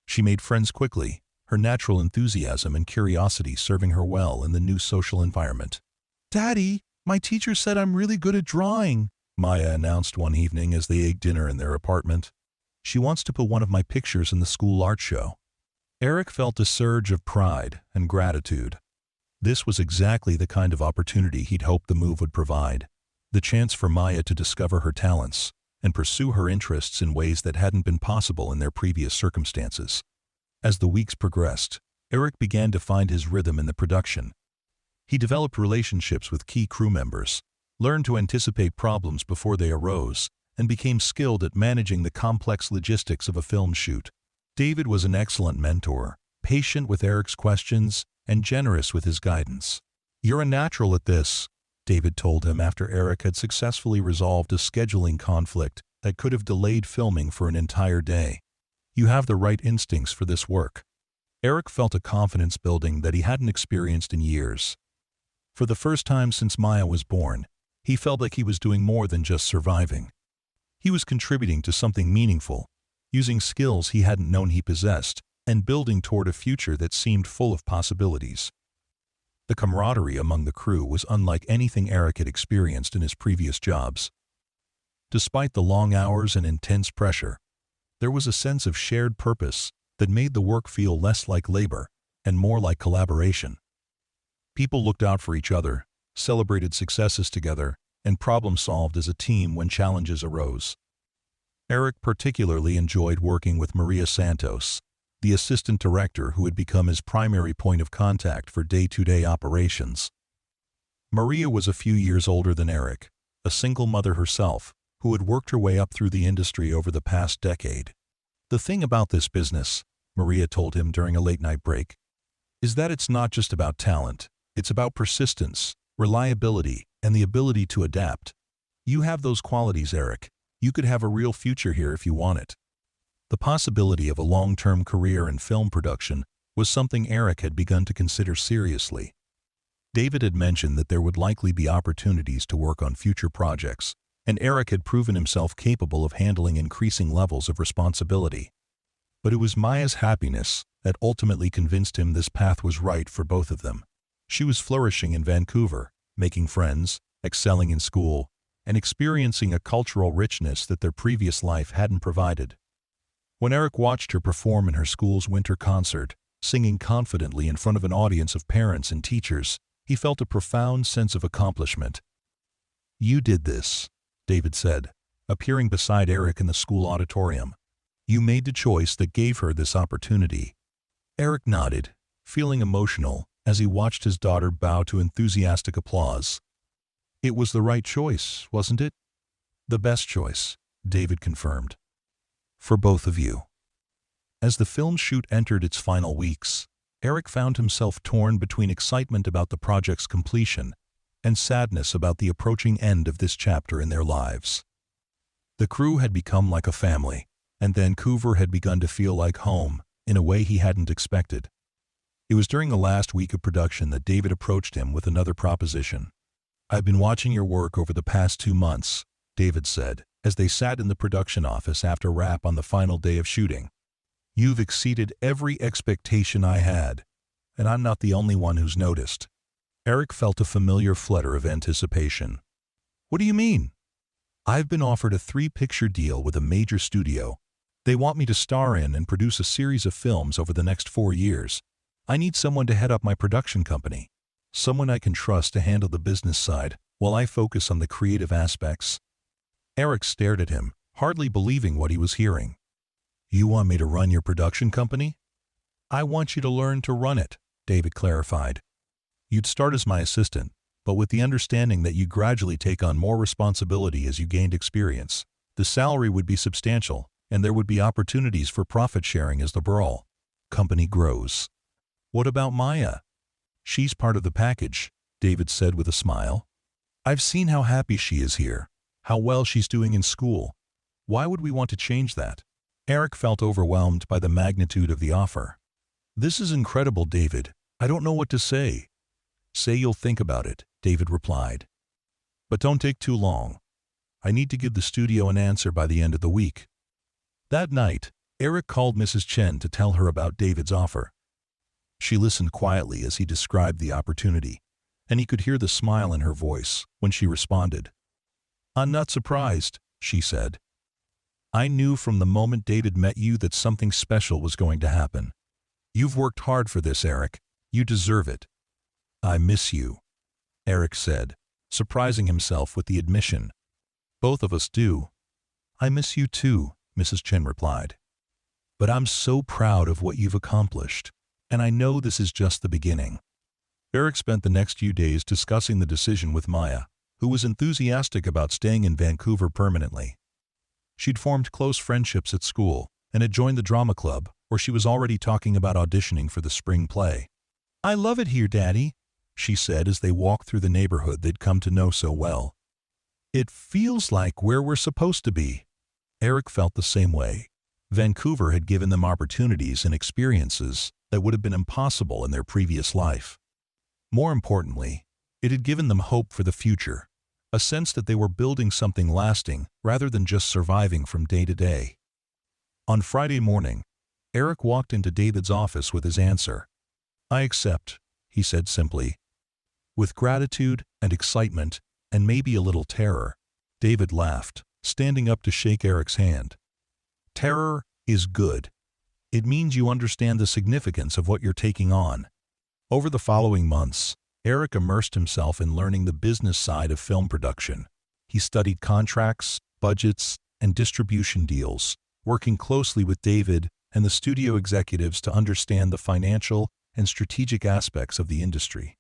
[SPEAKER 1] She made friends quickly, her natural enthusiasm and curiosity serving her well in the new social environment. "Daddy, my teacher said I'm really good at drawing," Maya announced one evening as they ate dinner in their apartment. "She wants to put one of my pictures in the school art show." Eric felt a surge of pride and gratitude. This was exactly the kind of opportunity he'd hoped the move would provide, the chance for Maya to discover her talents and pursue her interests in ways that hadn't been possible in their previous circumstances. As the weeks progressed, Eric began to find his rhythm in the production. He developed relationships with key crew members, learned to anticipate problems before they arose, and became skilled at managing the complex logistics of a film shoot. David was an excellent mentor, patient with Eric's questions and generous with his guidance. "You're a natural at this," David told him after Eric had successfully resolved a scheduling conflict that could have delayed filming for an entire day. "You have the right instincts for this work." Eric felt a confidence building that he hadn't experienced in years. For the first time since Maya was born, he felt like he was doing more than just surviving. He was contributing to something meaningful, using skills he hadn't known he possessed, and building toward a future that seemed full of possibilities. The camaraderie among the crew was unlike anything Eric had experienced in his previous jobs. Despite the long hours and intense pressure, there was a sense of shared purpose that made the work feel less like labor and more like collaboration. People looked out for each other, celebrated successes together, and problem-solved as a team when challenges arose. Eric particularly enjoyed working with Maria Santos, the assistant director who had become his primary point of contact for day-to-day operations. Maria was a few years older than Eric, a single mother herself, who had worked her way up through the industry over the past decade. "The thing about this business," Maria told him during a late-night break, "is that it's not just about talent. It's about persistence, reliability, and the ability to adapt. You have those qualities, Eric, You could have a real future here if you want it. The possibility of a long-term career in film production was something Eric had begun to consider seriously. David had mentioned that there would likely be opportunities to work on future projects, and Eric had proven himself capable of handling increasing levels of responsibility. But it was Maya's happiness that ultimately convinced him this path was right for both of them. She was flourishing in Vancouver, making friends, excelling in school, and experiencing a cultural richness that their previous life hadn't provided. When Eric watched her perform in her school's winter concert, singing confidently in front of an audience of parents and teachers, he felt a profound sense of accomplishment. "You did this," David said, appearing beside Eric in the school auditorium. "You made the choice that gave her this opportunity." Eric nodded, feeling emotional as he watched his daughter bow to enthusiastic applause. "It was the right choice, wasn't it?" "The best choice," David confirmed. "For both of you." As the film shoot entered its final weeks, Eric found himself torn between excitement about the project's completion and sadness about the approaching end of this chapter in their lives. The crew had become like a family, and Vancouver had begun to feel like home in a way he hadn't expected. It was during the last week of production that David approached him with another proposition. "I've been watching your work over the past 2 months," David said, as they sat in the production office after wrap on the final day of shooting. "You've exceeded every expectation I had, and I'm not the only one who's noticed." Eric felt a familiar flutter of anticipation. "What do you mean?" "I've been offered a 3-picture deal with a major studio. They want me to star in and produce a series of films over the next 4 years. I need someone to head up my production company. Someone I can trust to handle the business side while I focus on the creative aspects." Eric stared at him, hardly believing what he was hearing. "You want me to run your production company?" "I want you to learn to run it," David clarified. "You'd start as my assistant, but with the understanding that you gradually take on more responsibility as you gained experience. The salary would be substantial, and there would be opportunities for profit sharing as the brawl company grows." "What about Maya?" "She's part of the package," David said with a smile. "I've seen how happy she is here, how well she's doing in school. Why would we want to change that?" Eric felt overwhelmed by the magnitude of the offer. "This is incredible, David. I don't know what to say." "Say you'll think about it," David replied. "But don't take too long. I need to give the studio an answer by the end of the week." That night, Eric called Mrs. Chen to tell her about David's offer. She listened quietly as he described the opportunity, and he could hear the smile in her voice when she responded. "I'm not surprised," she said. "I knew from the moment David met you that something special was going to happen. You've worked hard for this, Eric. You deserve it." "I miss you," Eric said, surprising himself with the admission. "Both of us do." "I miss you too," Mrs. Chen replied. "But I'm so proud of what you've accomplished, and I know this is just the beginning." Eric spent the next few days discussing the decision with Maya, who was enthusiastic about staying in Vancouver permanently. She'd formed close friendships at school and had joined the drama club, where she was already talking about auditioning for the spring play. "I love it here, Daddy," she said as they walked through the neighborhood they'd come to know so well. "It feels like where we're supposed to be." Eric felt the same way. Vancouver had given them opportunities and experiences that would have been impossible in their previous life. More importantly, it had given them hope for the future, a sense that they were building something lasting rather than just surviving from day to day. On Friday morning, Eric walked into David's office with his answer. "I accept," he said simply. With gratitude and excitement, and maybe a little terror, David laughed, standing up to shake Eric's hand. "Terror is good. It means you understand the significance of what you're taking on." Over the following months, Eric immersed himself in learning the business side of film production. He studied contracts, budgets, and distribution deals, working closely with David and the studio executives to understand the financial and strategic aspects of the industry.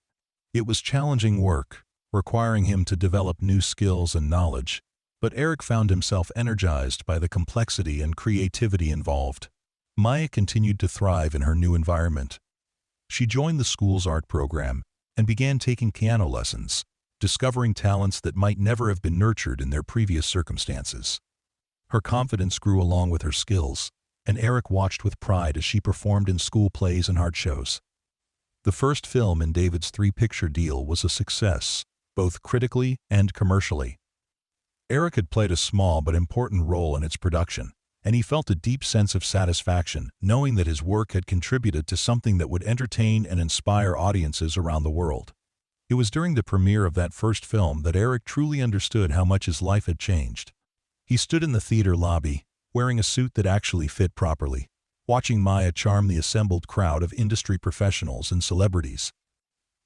[SPEAKER 1] It was challenging work, requiring him to develop new skills and knowledge, but Eric found himself energized by the complexity and creativity involved. Maya continued to thrive in her new environment. She joined the school's art program and began taking piano lessons, discovering talents that might never have been nurtured in their previous circumstances. Her confidence grew along with her skills, and Eric watched with pride as she performed in school plays and art shows. The first film in David's 3-picture deal was a success, both critically and commercially. Eric had played a small but important role in its production, and he felt a deep sense of satisfaction knowing that his work had contributed to something that would entertain and inspire audiences around the world. It was during the premiere of that first film that Eric truly understood how much his life had changed. He stood in the theater lobby, wearing a suit that actually fit properly, watching Maya charm the assembled crowd of industry professionals and celebrities.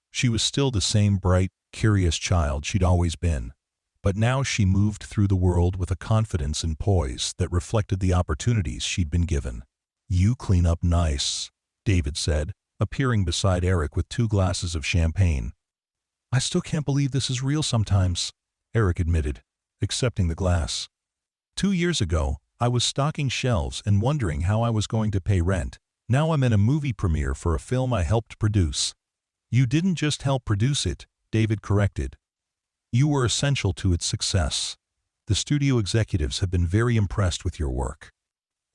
[SPEAKER 1] She was still the same bright, curious child she'd always been, but now she moved through the world with a confidence and poise that reflected the opportunities she'd been given. "You clean up nice," David said, appearing beside Eric with 2 glasses of champagne. "I still can't believe this is real sometimes," Eric admitted, accepting the glass. 2 years ago, I was stocking shelves and wondering how I was going to pay rent. Now I'm in a movie premiere for a film I helped produce." "You didn't just help produce it," David corrected. "You were essential to its success. The studio executives have been very impressed with your work."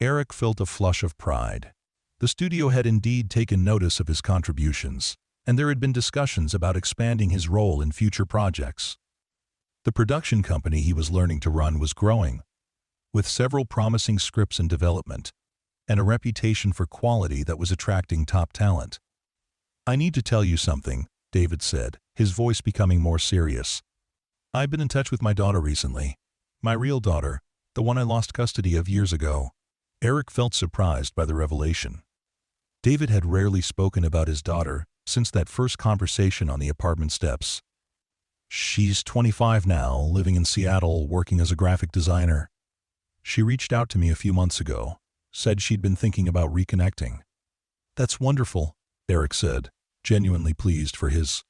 [SPEAKER 1] Eric felt a flush of pride. The studio had indeed taken notice of his contributions, and there had been discussions about expanding his role in future projects. The production company he was learning to run was growing, with several promising scripts in development, and a reputation for quality that was attracting top talent. "I need to tell you something," David said, his voice becoming more serious. "I've been in touch with my daughter recently. My real daughter, the one I lost custody of years ago." Eric felt surprised by the revelation. David had rarely spoken about his daughter since that first conversation on the apartment steps. "She's 25 now, living in Seattle, working as a graphic designer. She reached out to me a few months ago, said she'd been thinking about reconnecting." "That's wonderful," Eric said, genuinely pleased for his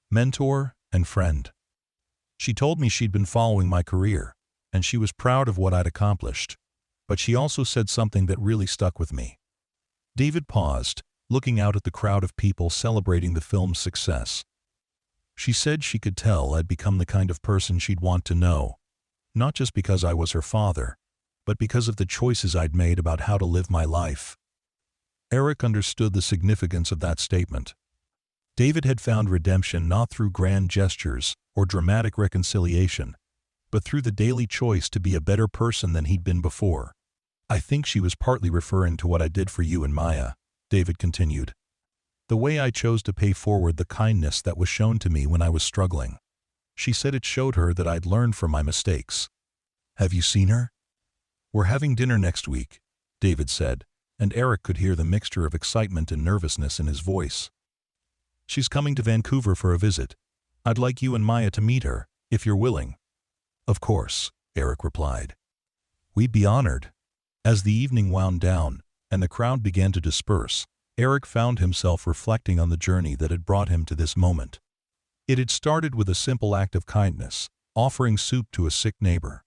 [SPEAKER 1] mentor and friend. "She told me she'd been following my career, and she was proud of what I'd accomplished. But she also said something that really stuck with me." David paused, looking out at the crowd of people celebrating the film's success. "She said she could tell I'd become the kind of person she'd want to know, not just because I was her father, but because of the choices I'd made about how to live my life." Eric understood the significance of that statement. David had found redemption not through grand gestures or dramatic reconciliation, but through the daily choice to be a better person than he'd been before. "I think she was partly referring to what I did for you and Maya," David continued. "The way I chose to pay forward the kindness that was shown to me when I was struggling. She said it showed her that I'd learned from my mistakes." "Have you seen her?" "We're having dinner next week," David said, and Eric could hear the mixture of excitement and nervousness in his voice. "She's coming to Vancouver for a visit. I'd like you and Maya to meet her, if you're willing." "Of course," Eric replied. "We'd be honored." As the evening wound down and the crowd began to disperse, Eric found himself reflecting on the journey that had brought him to this moment. It had started with a simple act of kindness, offering soup to a sick neighbor,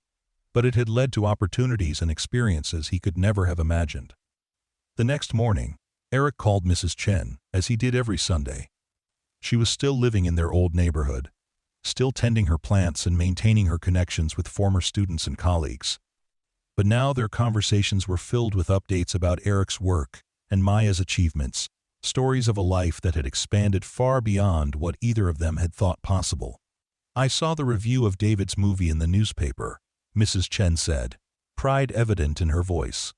[SPEAKER 1] but it had led to opportunities and experiences he could never have imagined. The next morning, Eric called Mrs. Chen, as he did every Sunday. She was still living in their old neighborhood, still tending her plants and maintaining her connections with former students and colleagues. But now their conversations were filled with updates about Eric's work and Maya's achievements, stories of a life that had expanded far beyond what either of them had thought possible. "I saw the review of David's movie in the newspaper," Mrs. Chen said, pride evident in her voice.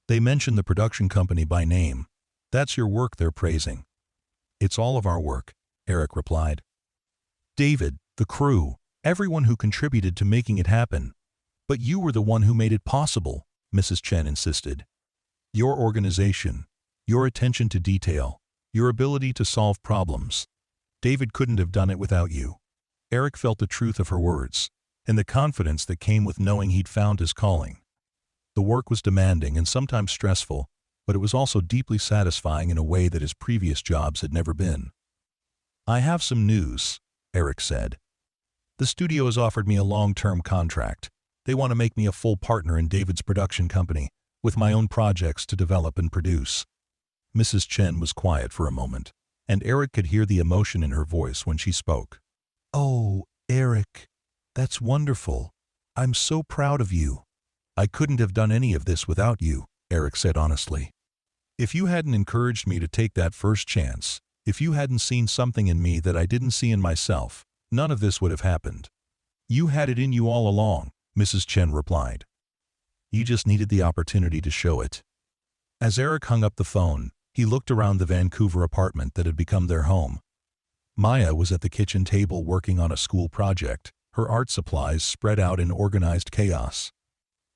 [SPEAKER 1] "They mentioned the production company by name. That's your work they're praising." "It's all of our work," Eric replied. "David, the crew, everyone who contributed to making it happen. But you were the one who made it possible," Mrs. Chen insisted. "Your organization, your attention to detail, your ability to solve problems. David couldn't have done it without you." Eric felt the truth of her words, and the confidence that came with knowing he'd found his calling. The work was demanding and sometimes stressful, but it was also deeply satisfying in a way that his previous jobs had never been. "I have some news," Eric said. "The studio has offered me a long-term contract. They want to make me a full partner in David's production company, with my own projects to develop and produce." Mrs. Chen was quiet for a moment, and Eric could hear the emotion in her voice when she spoke. "Oh, Eric, that's wonderful. I'm so proud of you." I couldn't have done any of this without you, Eric said honestly. If you hadn't encouraged me to take that first chance, if you hadn't seen something in me that I didn't see in myself, none of this would have happened. You had it in you all along, Mrs. Chen replied. You just needed the opportunity to show it. As Eric hung up the phone, he looked around the Vancouver apartment that had become their home. Maya was at the kitchen table working on a school project, her art supplies spread out in organized chaos.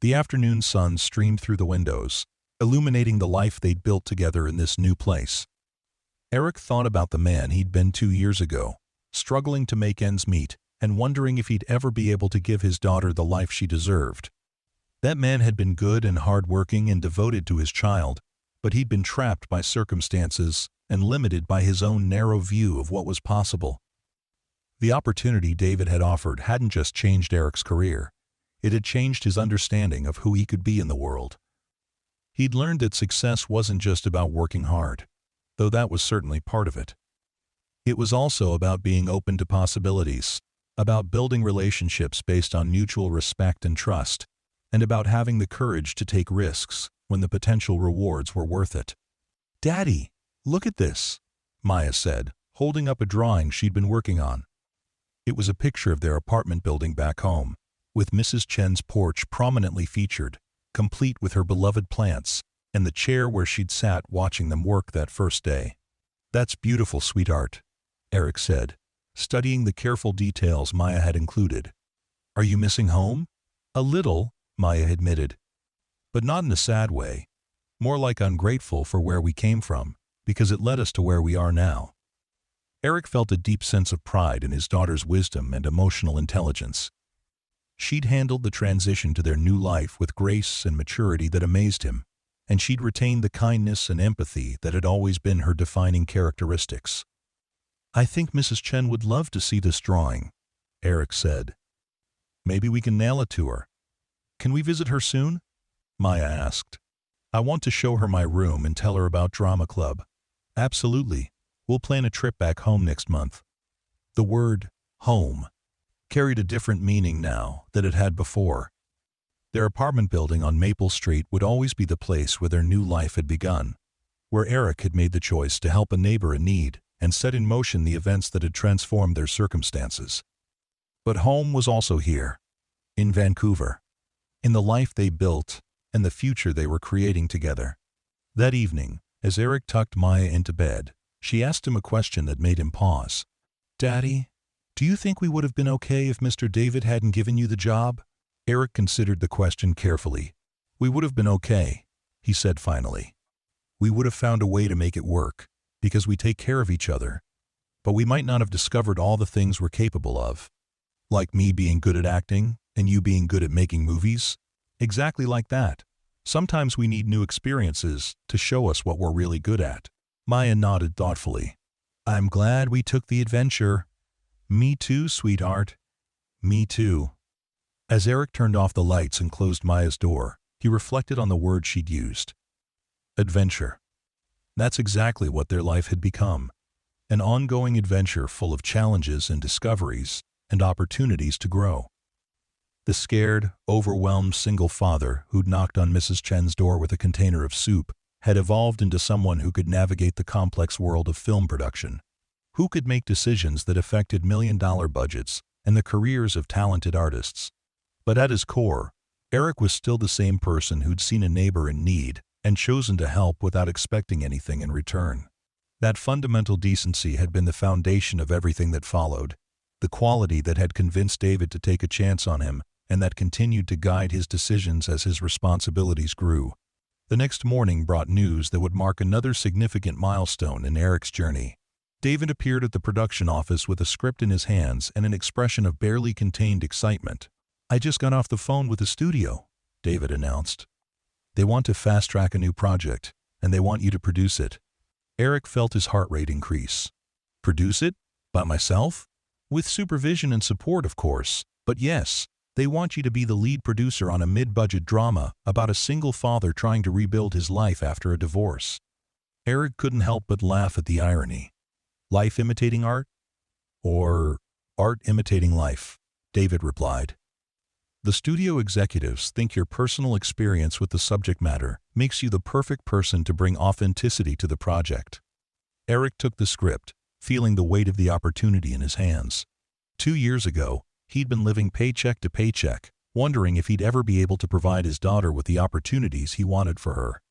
[SPEAKER 1] The afternoon sun streamed through the windows, illuminating the life they'd built together in this new place. Eric thought about the man he'd been 2 years ago, struggling to make ends meet and wondering if he'd ever be able to give his daughter the life she deserved. That man had been good and hard-working and devoted to his child, but he'd been trapped by circumstances and limited by his own narrow view of what was possible. The opportunity David had offered hadn't just changed Eric's career, it had changed his understanding of who he could be in the world. He'd learned that success wasn't just about working hard, though that was certainly part of it. It was also about being open to possibilities, about building relationships based on mutual respect and trust, and about having the courage to take risks when the potential rewards were worth it. "Daddy, look at this," Maya said, holding up a drawing she'd been working on. It was a picture of their apartment building back home, with Mrs. Chen's porch prominently featured, complete with her beloved plants, and the chair where she'd sat watching them work that first day. "That's beautiful, sweetheart," Eric said, studying the careful details Maya had included. "Are you missing home?" "A little," Maya admitted, "but not in a sad way. More like ungrateful for where we came from, because it led us to where we are now." Eric felt a deep sense of pride in his daughter's wisdom and emotional intelligence. She'd handled the transition to their new life with grace and maturity that amazed him, and she'd retained the kindness and empathy that had always been her defining characteristics. "I think Mrs. Chen would love to see this drawing," Eric said. "Maybe we can nail it to her." "Can we visit her soon?" Maya asked. "I want to show her my room and tell her about drama club." "Absolutely. We'll plan a trip back home next month." The word home carried a different meaning now than it had before. Their apartment building on Maple Street would always be the place where their new life had begun, where Eric had made the choice to help a neighbor in need and set in motion the events that had transformed their circumstances. But home was also here, in Vancouver, in the life they built and the future they were creating together. That evening, as Eric tucked Maya into bed, she asked him a question that made him pause. "Daddy, do you think we would have been okay if Mr. David hadn't given you the job?" Eric considered the question carefully. "We would have been okay," he said finally. "We would have found a way to make it work, because we take care of each other. But we might not have discovered all the things we're capable of. Like me being good at acting, and you being good at making movies. Exactly like that. Sometimes we need new experiences to show us what we're really good at." Maya nodded thoughtfully. "I'm glad we took the adventure." "Me too, sweetheart." "Me too." As Eric turned off the lights and closed Maya's door, he reflected on the word she'd used. Adventure. That's exactly what their life had become. An ongoing adventure full of challenges and discoveries and opportunities to grow. The scared, overwhelmed single father who'd knocked on Mrs. Chen's door with a container of soup had evolved into someone who could navigate the complex world of film production, who could make decisions that affected million-dollar budgets and the careers of talented artists. But at his core, Eric was still the same person who'd seen a neighbor in need and chosen to help without expecting anything in return. That fundamental decency had been the foundation of everything that followed, the quality that had convinced David to take a chance on him and that continued to guide his decisions as his responsibilities grew. The next morning brought news that would mark another significant milestone in Eric's journey. David appeared at the production office with a script in his hands and an expression of barely contained excitement. "I just got off the phone with the studio," David announced. "They want to fast-track a new project, and they want you to produce it." Eric felt his heart rate increase. "Produce it? By myself?" "With supervision and support, of course. But yes, they want you to be the lead producer on a mid-budget drama about a single father trying to rebuild his life after a divorce." Eric couldn't help but laugh at the irony. "Life imitating art? Or art imitating life?" David replied. The studio executives think your personal experience with the subject matter makes you the perfect person to bring authenticity to the project. Eric took the script, feeling the weight of the opportunity in his hands. 2 years ago, he'd been living paycheck to paycheck, wondering if he'd ever be able to provide his daughter with the opportunities he wanted for her.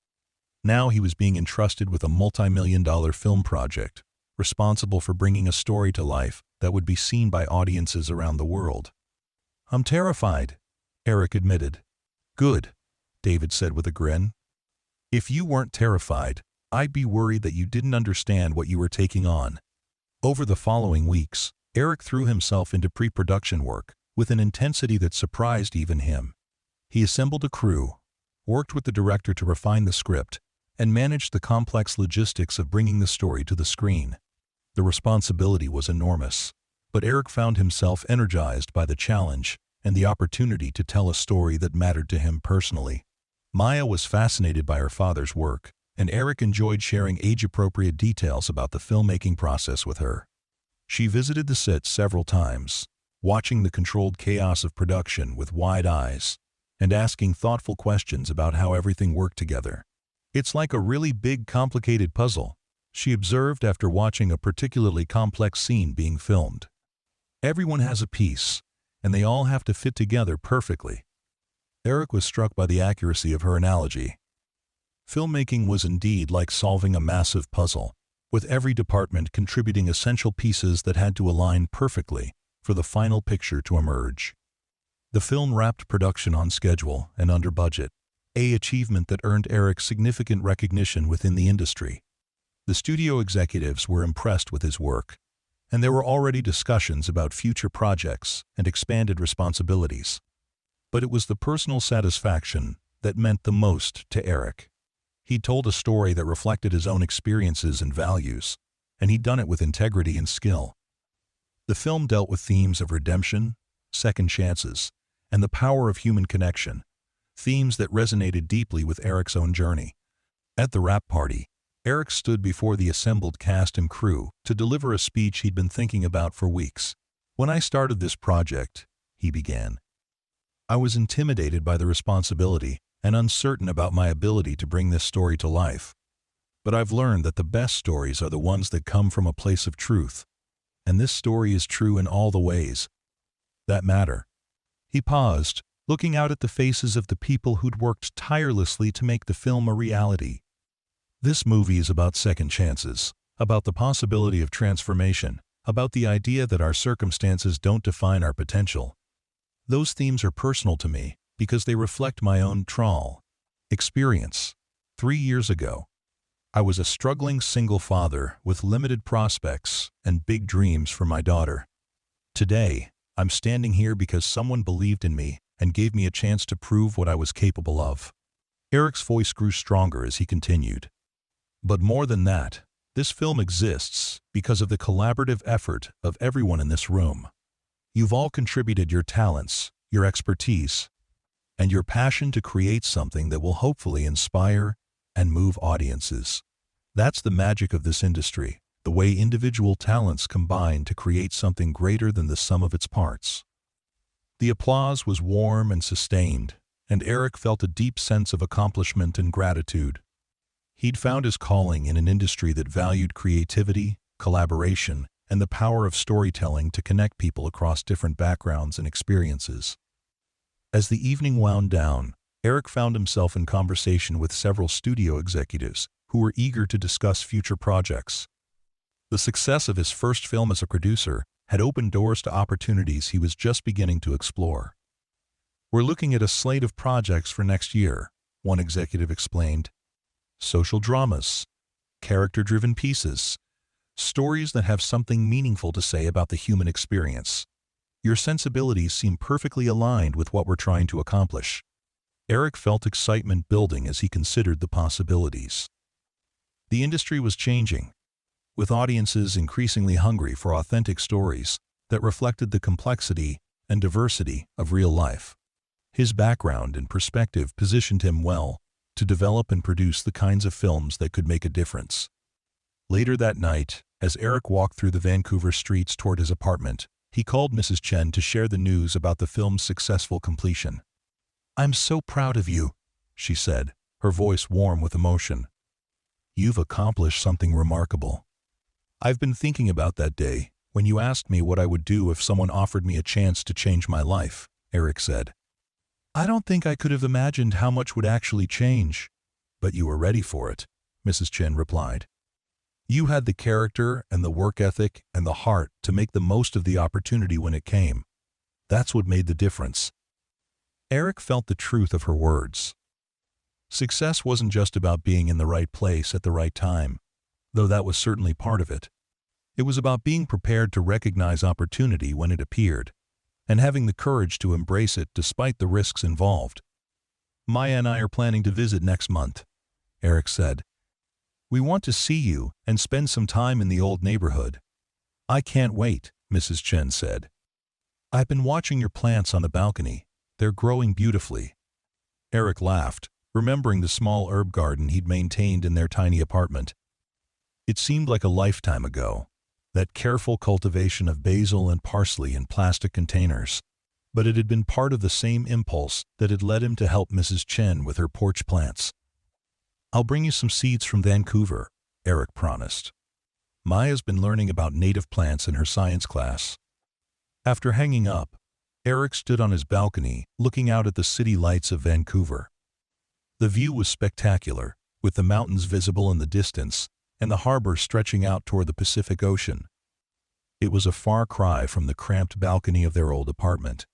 [SPEAKER 1] Now he was being entrusted with a multi-million-dollar film project, responsible for bringing a story to life that would be seen by audiences around the world. "I'm terrified," Eric admitted. "Good," David said with a grin. "If you weren't terrified, I'd be worried that you didn't understand what you were taking on." Over the following weeks, Eric threw himself into pre-production work with an intensity that surprised even him. He assembled a crew, worked with the director to refine the script, and managed the complex logistics of bringing the story to the screen. The responsibility was enormous, but Eric found himself energized by the challenge and the opportunity to tell a story that mattered to him personally. Maya was fascinated by her father's work, and Eric enjoyed sharing age-appropriate details about the filmmaking process with her. She visited the set several times, watching the controlled chaos of production with wide eyes, and asking thoughtful questions about how everything worked together. "It's like a really big, complicated puzzle," she observed after watching a particularly complex scene being filmed. "Everyone has a piece, and they all have to fit together perfectly." Eric was struck by the accuracy of her analogy. Filmmaking was indeed like solving a massive puzzle, with every department contributing essential pieces that had to align perfectly for the final picture to emerge. The film wrapped production on schedule and under budget, an achievement that earned Eric significant recognition within the industry. The studio executives were impressed with his work, and there were already discussions about future projects and expanded responsibilities. But it was the personal satisfaction that meant the most to Eric. He'd told a story that reflected his own experiences and values, and he'd done it with integrity and skill. The film dealt with themes of redemption, second chances, and the power of human connection, themes that resonated deeply with Eric's own journey. At the wrap party, Eric stood before the assembled cast and crew to deliver a speech he'd been thinking about for weeks. "When I started this project," he began, "I was intimidated by the responsibility and uncertain about my ability to bring this story to life. But I've learned that the best stories are the ones that come from a place of truth, and this story is true in all the ways that matter." He paused, looking out at the faces of the people who'd worked tirelessly to make the film a reality. "This movie is about second chances, about the possibility of transformation, about the idea that our circumstances don't define our potential. Those themes are personal to me because they reflect my own experience. 3 years ago, I was a struggling single father with limited prospects and big dreams for my daughter. Today, I'm standing here because someone believed in me and gave me a chance to prove what I was capable of." Eric's voice grew stronger as he continued. "But more than that, this film exists because of the collaborative effort of everyone in this room. You've all contributed your talents, your expertise, and your passion to create something that will hopefully inspire and move audiences. That's the magic of this industry, the way individual talents combine to create something greater than the sum of its parts." The applause was warm and sustained, and Eric felt a deep sense of accomplishment and gratitude. He'd found his calling in an industry that valued creativity, collaboration, and the power of storytelling to connect people across different backgrounds and experiences. As the evening wound down, Eric found himself in conversation with several studio executives who were eager to discuss future projects. The success of his first film as a producer had opened doors to opportunities he was just beginning to explore. "We're looking at a slate of projects for next year," one executive explained. "Social dramas, character-driven pieces, stories that have something meaningful to say about the human experience. Your sensibilities seem perfectly aligned with what we're trying to accomplish." Eric felt excitement building as he considered the possibilities. The industry was changing, with audiences increasingly hungry for authentic stories that reflected the complexity and diversity of real life. His background and perspective positioned him well to develop and produce the kinds of films that could make a difference. Later that night, as Eric walked through the Vancouver streets toward his apartment, he called Mrs. Chen to share the news about the film's successful completion. "I'm so proud of you," she said, her voice warm with emotion. "You've accomplished something remarkable. I've been thinking about that day when you asked me what I would do if someone offered me a chance to change my life," Eric said. "I don't think I could have imagined how much would actually change." "But you were ready for it," Mrs. Chen replied. "You had the character and the work ethic and the heart to make the most of the opportunity when it came. That's what made the difference." Eric felt the truth of her words. Success wasn't just about being in the right place at the right time, though that was certainly part of it. It was about being prepared to recognize opportunity when it appeared, and having the courage to embrace it despite the risks involved. "Maya and I are planning to visit next month," Eric said. "We want to see you and spend some time in the old neighborhood." "I can't wait," Mrs. Chen said. "I've been watching your plants on the balcony. They're growing beautifully." Eric laughed, remembering the small herb garden he'd maintained in their tiny apartment. It seemed like a lifetime ago, that careful cultivation of basil and parsley in plastic containers. But it had been part of the same impulse that had led him to help Mrs. Chen with her porch plants. "I'll bring you some seeds from Vancouver," Eric promised. Maya's been learning about native plants in her science class. After hanging up, Eric stood on his balcony looking out at the city lights of Vancouver. The view was spectacular, with the mountains visible in the distance and the harbor stretching out toward the Pacific Ocean. It was a far cry from the cramped balcony of their old apartment,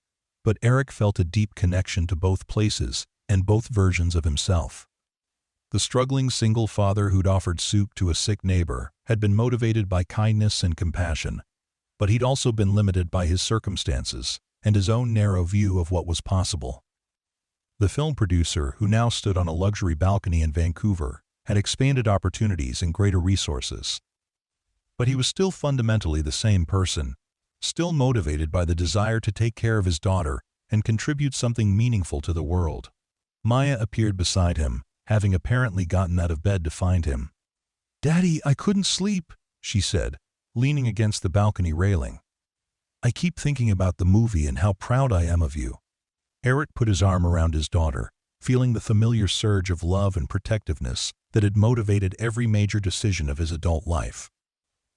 [SPEAKER 1] but Eric felt a deep connection to both places and both versions of himself. The struggling single father who'd offered soup to a sick neighbor had been motivated by kindness and compassion, but he'd also been limited by his circumstances and his own narrow view of what was possible. The film producer, who now stood on a luxury balcony in Vancouver, had expanded opportunities and greater resources. But he was still fundamentally the same person, still motivated by the desire to take care of his daughter and contribute something meaningful to the world. Maya appeared beside him, having apparently gotten out of bed to find him. "Daddy, I couldn't sleep," she said, leaning against the balcony railing. "I keep thinking about the movie and how proud I am of you." Eric put his arm around his daughter, feeling the familiar surge of love and protectiveness that had motivated every major decision of his adult life.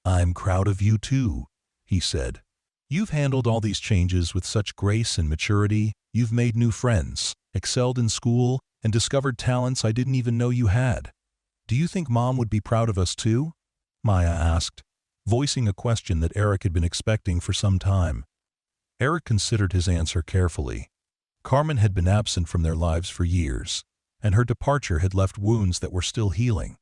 [SPEAKER 1] "I'm proud of you too," he said. "You've handled all these changes with such grace and maturity. You've made new friends, excelled in school, and discovered talents I didn't even know you had. Do you think Mom would be proud of us too?" Maya asked, voicing a question that Eric had been expecting for some time. Eric considered his answer carefully. Carmen had been absent from their lives for years, and her departure had left wounds that were still healing.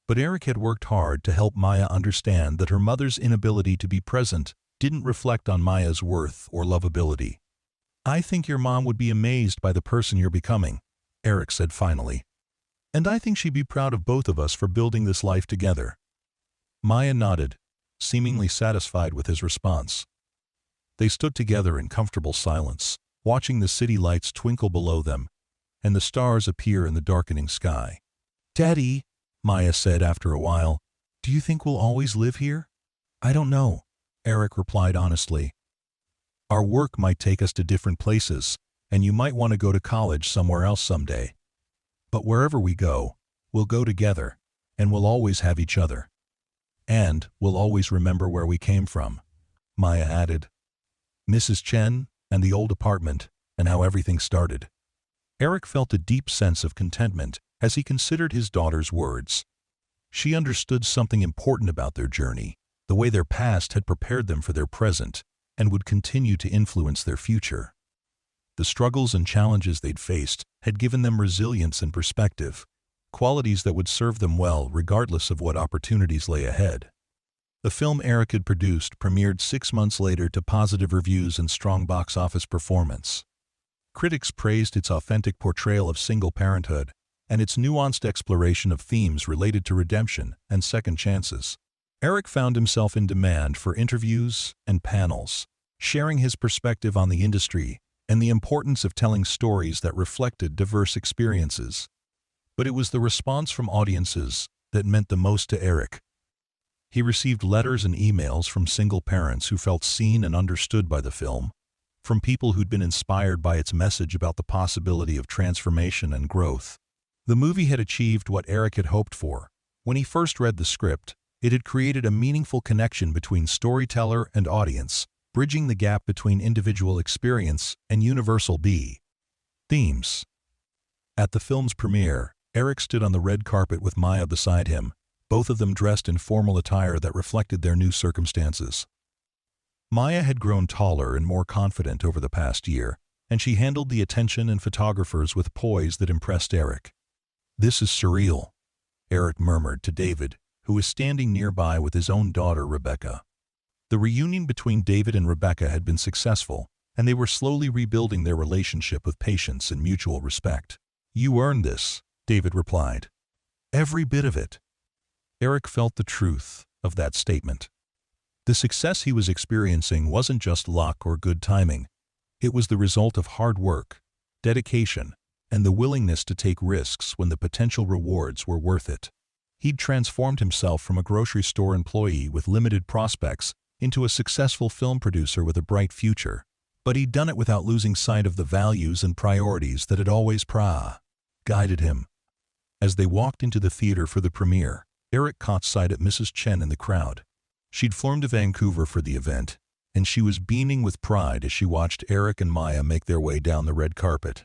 [SPEAKER 1] But Eric had worked hard to help Maya understand that her mother's inability to be present didn't reflect on Maya's worth or lovability. "I think your mom would be amazed by the person you're becoming," Eric said finally. "And I think she'd be proud of both of us for building this life together." Maya nodded, seemingly satisfied with his response. They stood together in comfortable silence, watching the city lights twinkle below them and the stars appear in the darkening sky. "Daddy," Maya said after a while, "do you think we'll always live here?" "I don't know," Eric replied honestly. "Our work might take us to different places, and you might want to go to college somewhere else someday. But wherever we go, we'll go together, and we'll always have each other. And we'll always remember where we came from," Maya added. Mrs. Chen and the old apartment, and how everything started. Eric felt a deep sense of contentment as he considered his daughter's words. She understood something important about their journey, the way their past had prepared them for their present and would continue to influence their future. The struggles and challenges they'd faced had given them resilience and perspective, qualities that would serve them well regardless of what opportunities lay ahead. The film Eric had produced premiered 6 months later to positive reviews and strong box office performance. Critics praised its authentic portrayal of single parenthood and its nuanced exploration of themes related to redemption and second chances. Eric found himself in demand for interviews and panels, sharing his perspective on the industry and the importance of telling stories that reflected diverse experiences. But it was the response from audiences that meant the most to Eric. He received letters and emails from single parents who felt seen and understood by the film, from people who'd been inspired by its message about the possibility of transformation and growth. The movie had achieved what Eric had hoped for. When he first read the script, it had created a meaningful connection between storyteller and audience, bridging the gap between individual experience and universal themes. At the film's premiere, Eric stood on the red carpet with Maya beside him, both of them dressed in formal attire that reflected their new circumstances. Maya had grown taller and more confident over the past year, and she handled the attention and photographers with poise that impressed Eric. "This is surreal," Eric murmured to David, who was standing nearby with his own daughter Rebecca. The reunion between David and Rebecca had been successful, and they were slowly rebuilding their relationship with patience and mutual respect. "You earned this," David replied. "Every bit of it." Eric felt the truth of that statement. The success he was experiencing wasn't just luck or good timing. It was the result of hard work, dedication, and the willingness to take risks when the potential rewards were worth it. He'd transformed himself from a grocery store employee with limited prospects into a successful film producer with a bright future, but he'd done it without losing sight of the values and priorities that had always guided him. As they walked into the theater for the premiere, Eric caught sight of Mrs. Chen in the crowd. She'd flown to Vancouver for the event, and she was beaming with pride as she watched Eric and Maya make their way down the red carpet.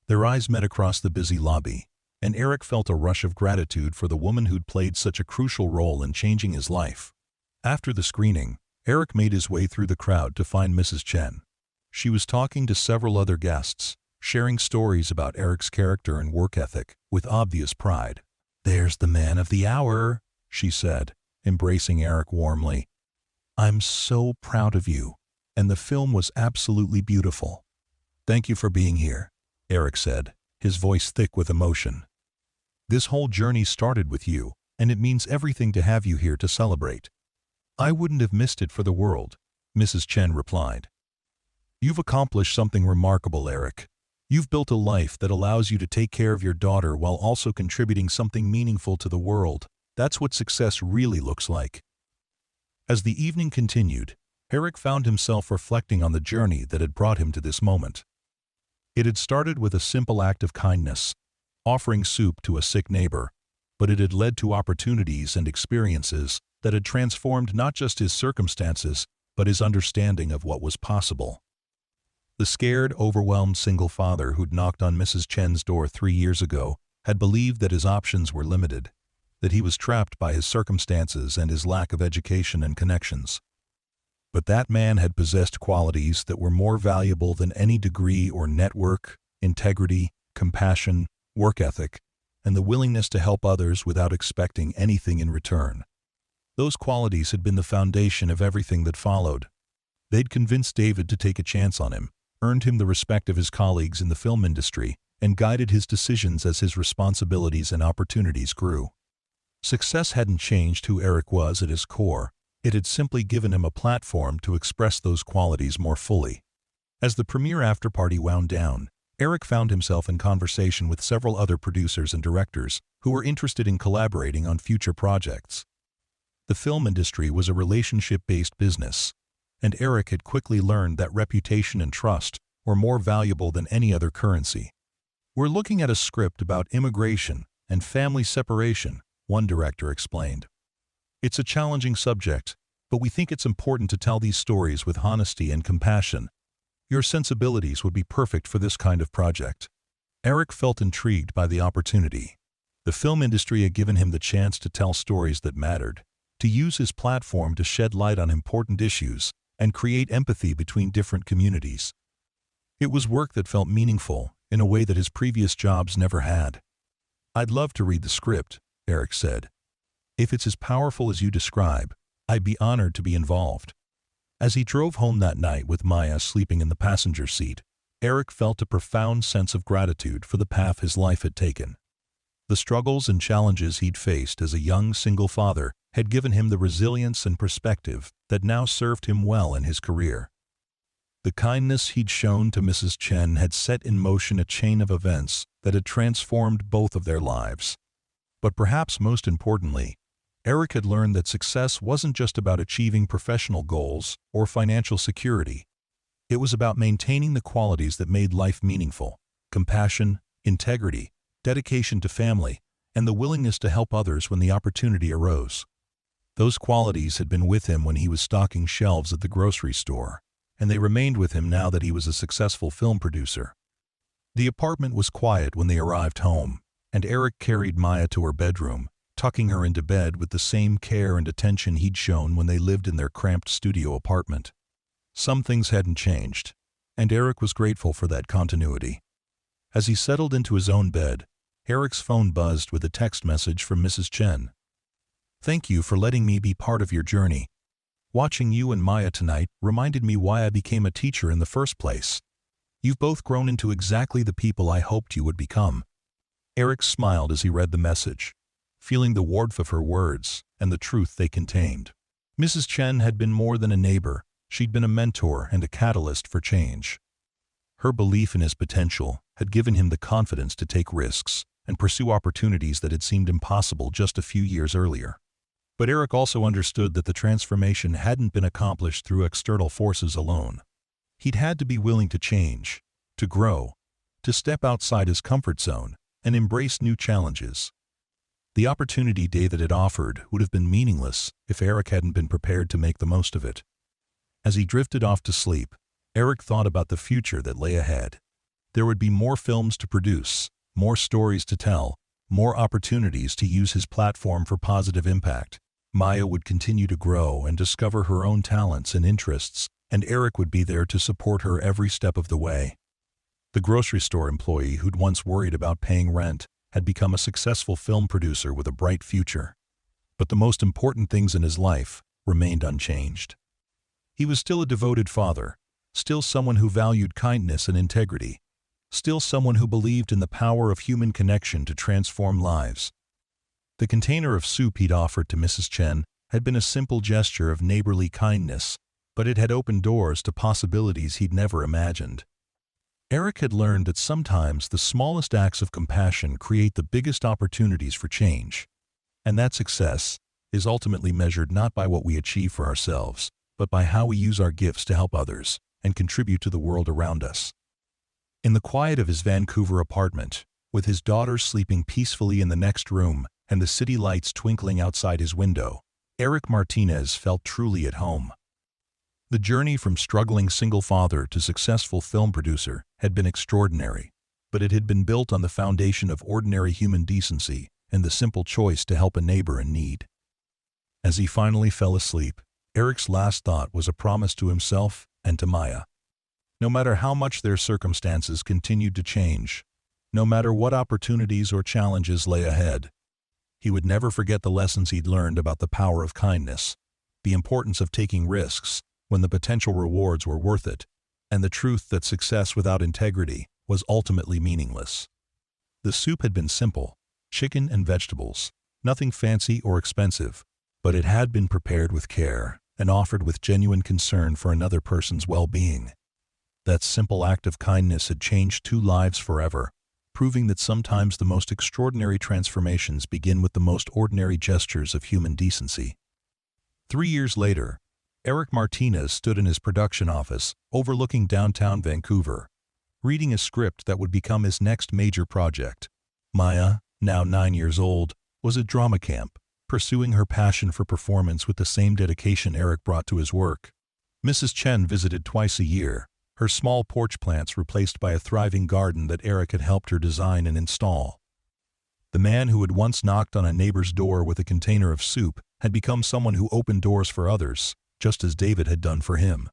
[SPEAKER 1] Their eyes met across the busy lobby, and Eric felt a rush of gratitude for the woman who'd played such a crucial role in changing his life. After the screening, Eric made his way through the crowd to find Mrs. Chen. She was talking to several other guests, sharing stories about Eric's character and work ethic with obvious pride. "There's the man of the hour," she said, embracing Eric warmly. "I'm so proud of you, and the film was absolutely beautiful." "Thank you for being here," Eric said, his voice thick with emotion. "This whole journey started with you, and it means everything to have you here to celebrate." "I wouldn't have missed it for the world," Mrs. Chen replied. "You've accomplished something remarkable, Eric. You've built a life that allows you to take care of your daughter while also contributing something meaningful to the world. That's what success really looks like." As the evening continued, Eric found himself reflecting on the journey that had brought him to this moment. It had started with a simple act of kindness, offering soup to a sick neighbor, but it had led to opportunities and experiences that had transformed not just his circumstances, but his understanding of what was possible. The scared, overwhelmed single father who'd knocked on Mrs. Chen's door 3 years ago had believed that his options were limited, that he was trapped by his circumstances and his lack of education and connections. But that man had possessed qualities that were more valuable than any degree or network: integrity, compassion, work ethic, and the willingness to help others without expecting anything in return. Those qualities had been the foundation of everything that followed. They'd convinced David to take a chance on him, earned him the respect of his colleagues in the film industry, and guided his decisions as his responsibilities and opportunities grew. Success hadn't changed who Eric was at his core. It had simply given him a platform to express those qualities more fully. As the premiere afterparty wound down, Eric found himself in conversation with several other producers and directors who were interested in collaborating on future projects. The film industry was a relationship-based business, and Eric had quickly learned that reputation and trust were more valuable than any other currency. "We're looking at a script about immigration and family separation," one director explained. "It's a challenging subject, but we think it's important to tell these stories with honesty and compassion. Your sensibilities would be perfect for this kind of project." Eric felt intrigued by the opportunity. The film industry had given him the chance to tell stories that mattered, to use his platform to shed light on important issues, and create empathy between different communities. It was work that felt meaningful in a way that his previous jobs never had. "I'd love to read the script," Eric said. "If it's as powerful as you describe, I'd be honored to be involved." As he drove home that night with Maya sleeping in the passenger seat, Eric felt a profound sense of gratitude for the path his life had taken. The struggles and challenges he'd faced as a young single father had given him the resilience and perspective that now served him well in his career. The kindness he'd shown to Mrs. Chen had set in motion a chain of events that had transformed both of their lives. But perhaps most importantly, Eric had learned that success wasn't just about achieving professional goals or financial security. It was about maintaining the qualities that made life meaningful: compassion, integrity, dedication to family, and the willingness to help others when the opportunity arose. Those qualities had been with him when he was stocking shelves at the grocery store, and they remained with him now that he was a successful film producer. The apartment was quiet when they arrived home, and Eric carried Maya to her bedroom, tucking her into bed with the same care and attention he'd shown when they lived in their cramped studio apartment. Some things hadn't changed, and Eric was grateful for that continuity. As he settled into his own bed, Eric's phone buzzed with a text message from Mrs. Chen. "Thank you for letting me be part of your journey. Watching you and Maya tonight reminded me why I became a teacher in the first place. You've both grown into exactly the people I hoped you would become." Eric smiled as he read the message, feeling the warmth of her words and the truth they contained. Mrs. Chen had been more than a neighbor. She'd been a mentor and a catalyst for change. Her belief in his potential had given him the confidence to take risks and pursue opportunities that had seemed impossible just a few years earlier. But Eric also understood that the transformation hadn't been accomplished through external forces alone. He'd had to be willing to change, to grow, to step outside his comfort zone and embrace new challenges. The opportunity David had offered would have been meaningless if Eric hadn't been prepared to make the most of it. As he drifted off to sleep, Eric thought about the future that lay ahead. There would be more films to produce, more stories to tell, more opportunities to use his platform for positive impact. Maya would continue to grow and discover her own talents and interests, and Eric would be there to support her every step of the way. The grocery store employee who'd once worried about paying rent had become a successful film producer with a bright future. But the most important things in his life remained unchanged. He was still a devoted father, still someone who valued kindness and integrity, still someone who believed in the power of human connection to transform lives. The container of soup he'd offered to Mrs. Chen had been a simple gesture of neighborly kindness, but it had opened doors to possibilities he'd never imagined. Eric had learned that sometimes the smallest acts of compassion create the biggest opportunities for change, and that success is ultimately measured not by what we achieve for ourselves, but by how we use our gifts to help others and contribute to the world around us. In the quiet of his Vancouver apartment, with his daughters sleeping peacefully in the next room and the city lights twinkling outside his window, Eric Martinez felt truly at home. The journey from struggling single father to successful film producer had been extraordinary, but it had been built on the foundation of ordinary human decency and the simple choice to help a neighbor in need. As he finally fell asleep, Eric's last thought was a promise to himself and to Maya. No matter how much their circumstances continued to change, no matter what opportunities or challenges lay ahead, he would never forget the lessons he'd learned about the power of kindness, the importance of taking risks when the potential rewards were worth it, and the truth that success without integrity was ultimately meaningless. The soup had been simple, chicken and vegetables, nothing fancy or expensive, but it had been prepared with care and offered with genuine concern for another person's well-being. That simple act of kindness had changed 2 lives forever, proving that sometimes the most extraordinary transformations begin with the most ordinary gestures of human decency. 3 years later, Eric Martinez stood in his production office overlooking downtown Vancouver, reading a script that would become his next major project. Maya, now 9 years old, was at drama camp, pursuing her passion for performance with the same dedication Eric brought to his work. Mrs. Chen visited twice a year, her small porch plants replaced by a thriving garden that Eric had helped her design and install. The man who had once knocked on a neighbor's door with a container of soup had become someone who opened doors for others, just as David had done for him.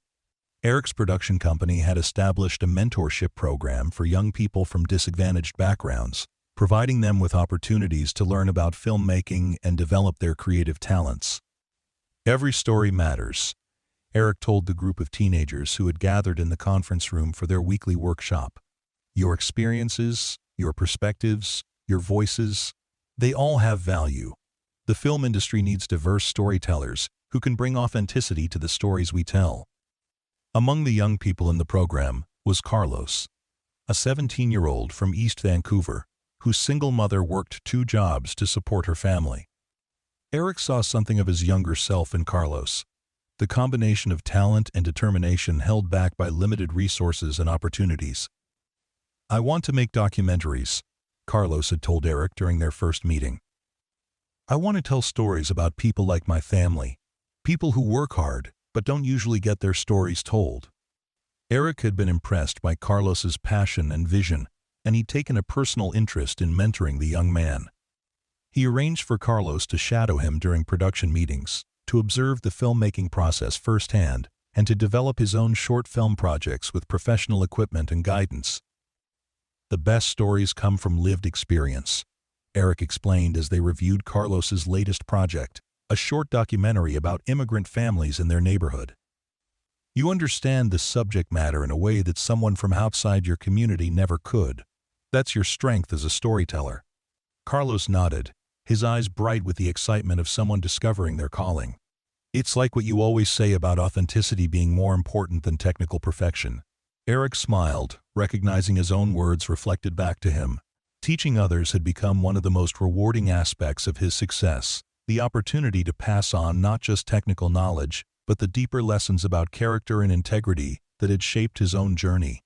[SPEAKER 1] Eric's production company had established a mentorship program for young people from disadvantaged backgrounds, providing them with opportunities to learn about filmmaking and develop their creative talents. "Every story matters," Eric told the group of teenagers who had gathered in the conference room for their weekly workshop. "Your experiences, your perspectives, your voices, they all have value. The film industry needs diverse storytellers who can bring authenticity to the stories we tell." Among the young people in the program was Carlos, a 17-year-old from East Vancouver, whose single mother worked 2 jobs to support her family. Eric saw something of his younger self in Carlos. The combination of talent and determination held back by limited resources and opportunities. "I want to make documentaries," Carlos had told Eric during their first meeting. "I want to tell stories about people like my family, people who work hard but don't usually get their stories told." Eric had been impressed by Carlos's passion and vision, and he'd taken a personal interest in mentoring the young man. He arranged for Carlos to shadow him during production meetings, to observe the filmmaking process firsthand, and to develop his own short film projects with professional equipment and guidance. "The best stories come from lived experience," Eric explained as they reviewed Carlos's latest project, a short documentary about immigrant families in their neighborhood. "You understand the subject matter in a way that someone from outside your community never could. That's your strength as a storyteller." Carlos nodded, his eyes bright with the excitement of someone discovering their calling. "It's like what you always say about authenticity being more important than technical perfection." Eric smiled, recognizing his own words reflected back to him. Teaching others had become one of the most rewarding aspects of his success, the opportunity to pass on not just technical knowledge, but the deeper lessons about character and integrity that had shaped his own journey.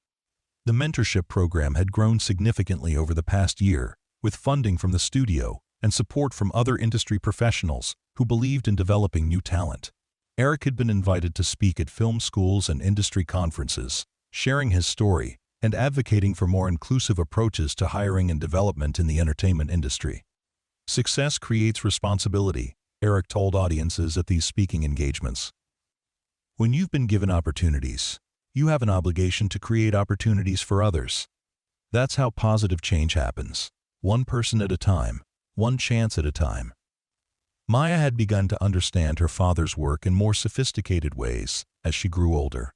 [SPEAKER 1] The mentorship program had grown significantly over the past year, with funding from the studio and support from other industry professionals who believed in developing new talent. Eric had been invited to speak at film schools and industry conferences, sharing his story and advocating for more inclusive approaches to hiring and development in the entertainment industry. "Success creates responsibility," Eric told audiences at these speaking engagements. "When you've been given opportunities, you have an obligation to create opportunities for others. That's how positive change happens, one person at a time, one chance at a time." Maya had begun to understand her father's work in more sophisticated ways as she grew older.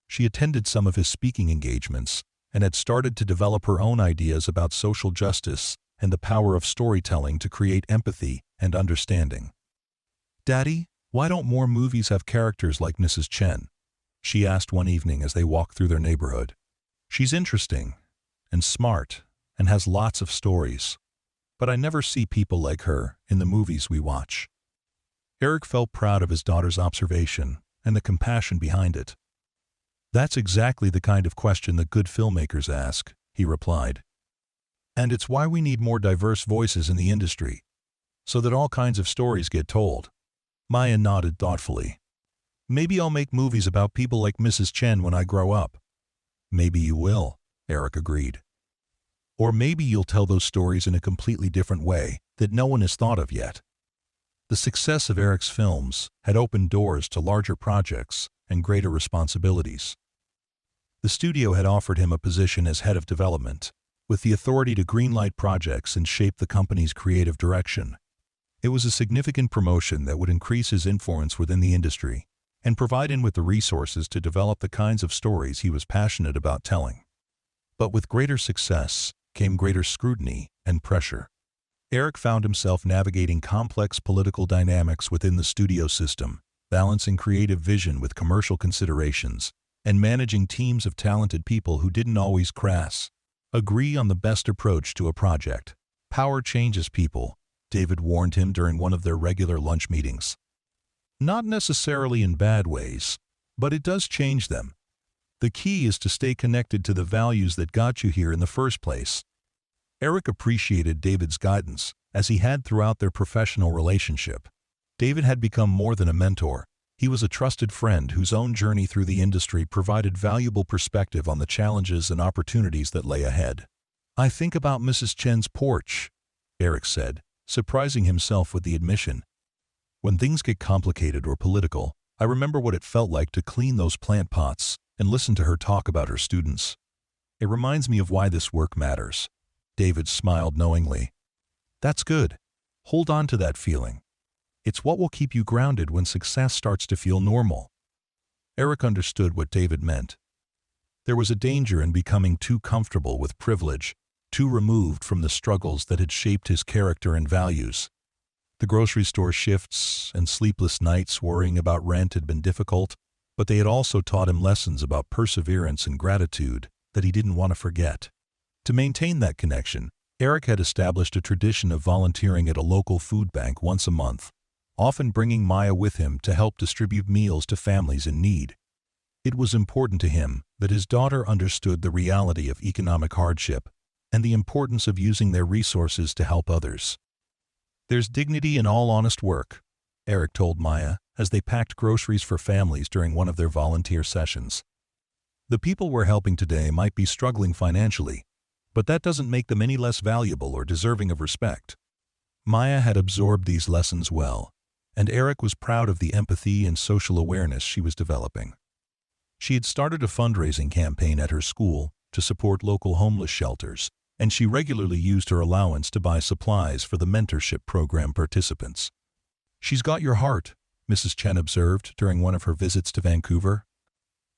[SPEAKER 1] She attended some of his speaking engagements and had started to develop her own ideas about social justice and the power of storytelling to create empathy and understanding. "Daddy, why don't more movies have characters like Mrs. Chen?" she asked one evening as they walked through their neighborhood. "She's interesting and smart and has lots of stories, but I never see people like her in the movies we watch." Eric felt proud of his daughter's observation and the compassion behind it. "That's exactly the kind of question that good filmmakers ask," he replied. "And it's why we need more diverse voices in the industry, so that all kinds of stories get told." Maya nodded thoughtfully. "Maybe I'll make movies about people like Mrs. Chen when I grow up." "Maybe you will," Eric agreed. "Or maybe you'll tell those stories in a completely different way that no one has thought of yet." The success of Eric's films had opened doors to larger projects and greater responsibilities. The studio had offered him a position as head of development, with the authority to greenlight projects and shape the company's creative direction. It was a significant promotion that would increase his influence within the industry and provide him with the resources to develop the kinds of stories he was passionate about telling. But with greater success came greater scrutiny and pressure. Eric found himself navigating complex political dynamics within the studio system, balancing creative vision with commercial considerations, and managing teams of talented people who didn't always agree on the best approach to a project. "Power changes people," David warned him during one of their regular lunch meetings. "Not necessarily in bad ways, but it does change them. The key is to stay connected to the values that got you here in the first place." Eric appreciated David's guidance, as he had throughout their professional relationship. David had become more than a mentor. He was a trusted friend whose own journey through the industry provided valuable perspective on the challenges and opportunities that lay ahead. "I think about Mrs. Chen's porch," Eric said, surprising himself with the admission. "When things get complicated or political, I remember what it felt like to clean those plant pots and listen to her talk about her students. It reminds me of why this work matters." David smiled knowingly. "That's good. Hold on to that feeling. It's what will keep you grounded when success starts to feel normal." Eric understood what David meant. There was a danger in becoming too comfortable with privilege, too removed from the struggles that had shaped his character and values. The grocery store shifts and sleepless nights worrying about rent had been difficult, but they had also taught him lessons about perseverance and gratitude that he didn't want to forget. To maintain that connection, Eric had established a tradition of volunteering at a local food bank once a month, often bringing Maya with him to help distribute meals to families in need. It was important to him that his daughter understood the reality of economic hardship and the importance of using their resources to help others. "There's dignity in all honest work," Eric told Maya as they packed groceries for families during one of their volunteer sessions. "The people we're helping today might be struggling financially, but that doesn't make them any less valuable or deserving of respect." Maya had absorbed these lessons well, and Eric was proud of the empathy and social awareness she was developing. She had started a fundraising campaign at her school to support local homeless shelters, and she regularly used her allowance to buy supplies for the mentorship program participants. "She's got your heart," Mrs. Chen observed during one of her visits to Vancouver.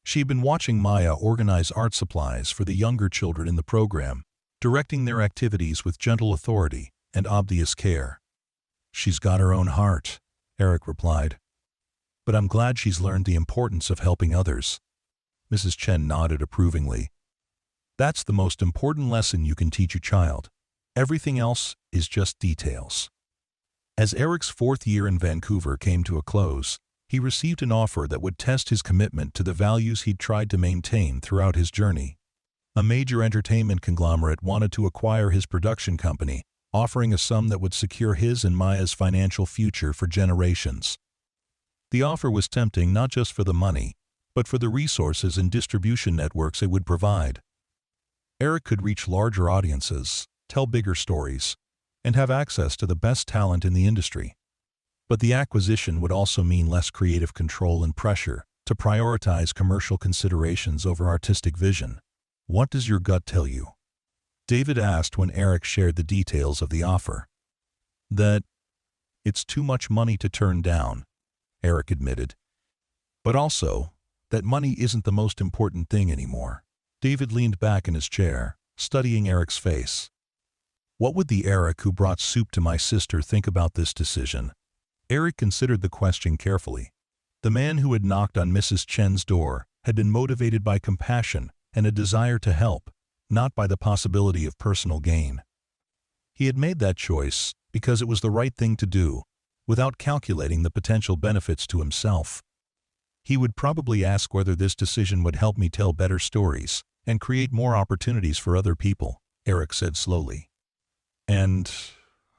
[SPEAKER 1] She had been watching Maya organize art supplies for the younger children in the program, directing their activities with gentle authority and obvious care. "She's got her own heart," Eric replied. "But I'm glad she's learned the importance of helping others." Mrs. Chen nodded approvingly. "That's the most important lesson you can teach a child. Everything else is just details." As Eric's 4th year in Vancouver came to a close, he received an offer that would test his commitment to the values he'd tried to maintain throughout his journey. A major entertainment conglomerate wanted to acquire his production company, offering a sum that would secure his and Maya's financial future for generations. The offer was tempting not just for the money, but for the resources and distribution networks it would provide. Eric could reach larger audiences, tell bigger stories, and have access to the best talent in the industry. But the acquisition would also mean less creative control and pressure to prioritize commercial considerations over artistic vision. "What does your gut tell you?" David asked when Eric shared the details of the offer. "That it's too much money to turn down," Eric admitted. "But also, that money isn't the most important thing anymore." David leaned back in his chair, studying Eric's face. "What would the Eric who brought soup to my sister think about this decision?" Eric considered the question carefully. The man who had knocked on Mrs. Chen's door had been motivated by compassion and a desire to help, not by the possibility of personal gain. He had made that choice because it was the right thing to do, without calculating the potential benefits to himself. He would probably ask whether this decision would help me tell better stories and create more opportunities for other people, Eric said slowly. "And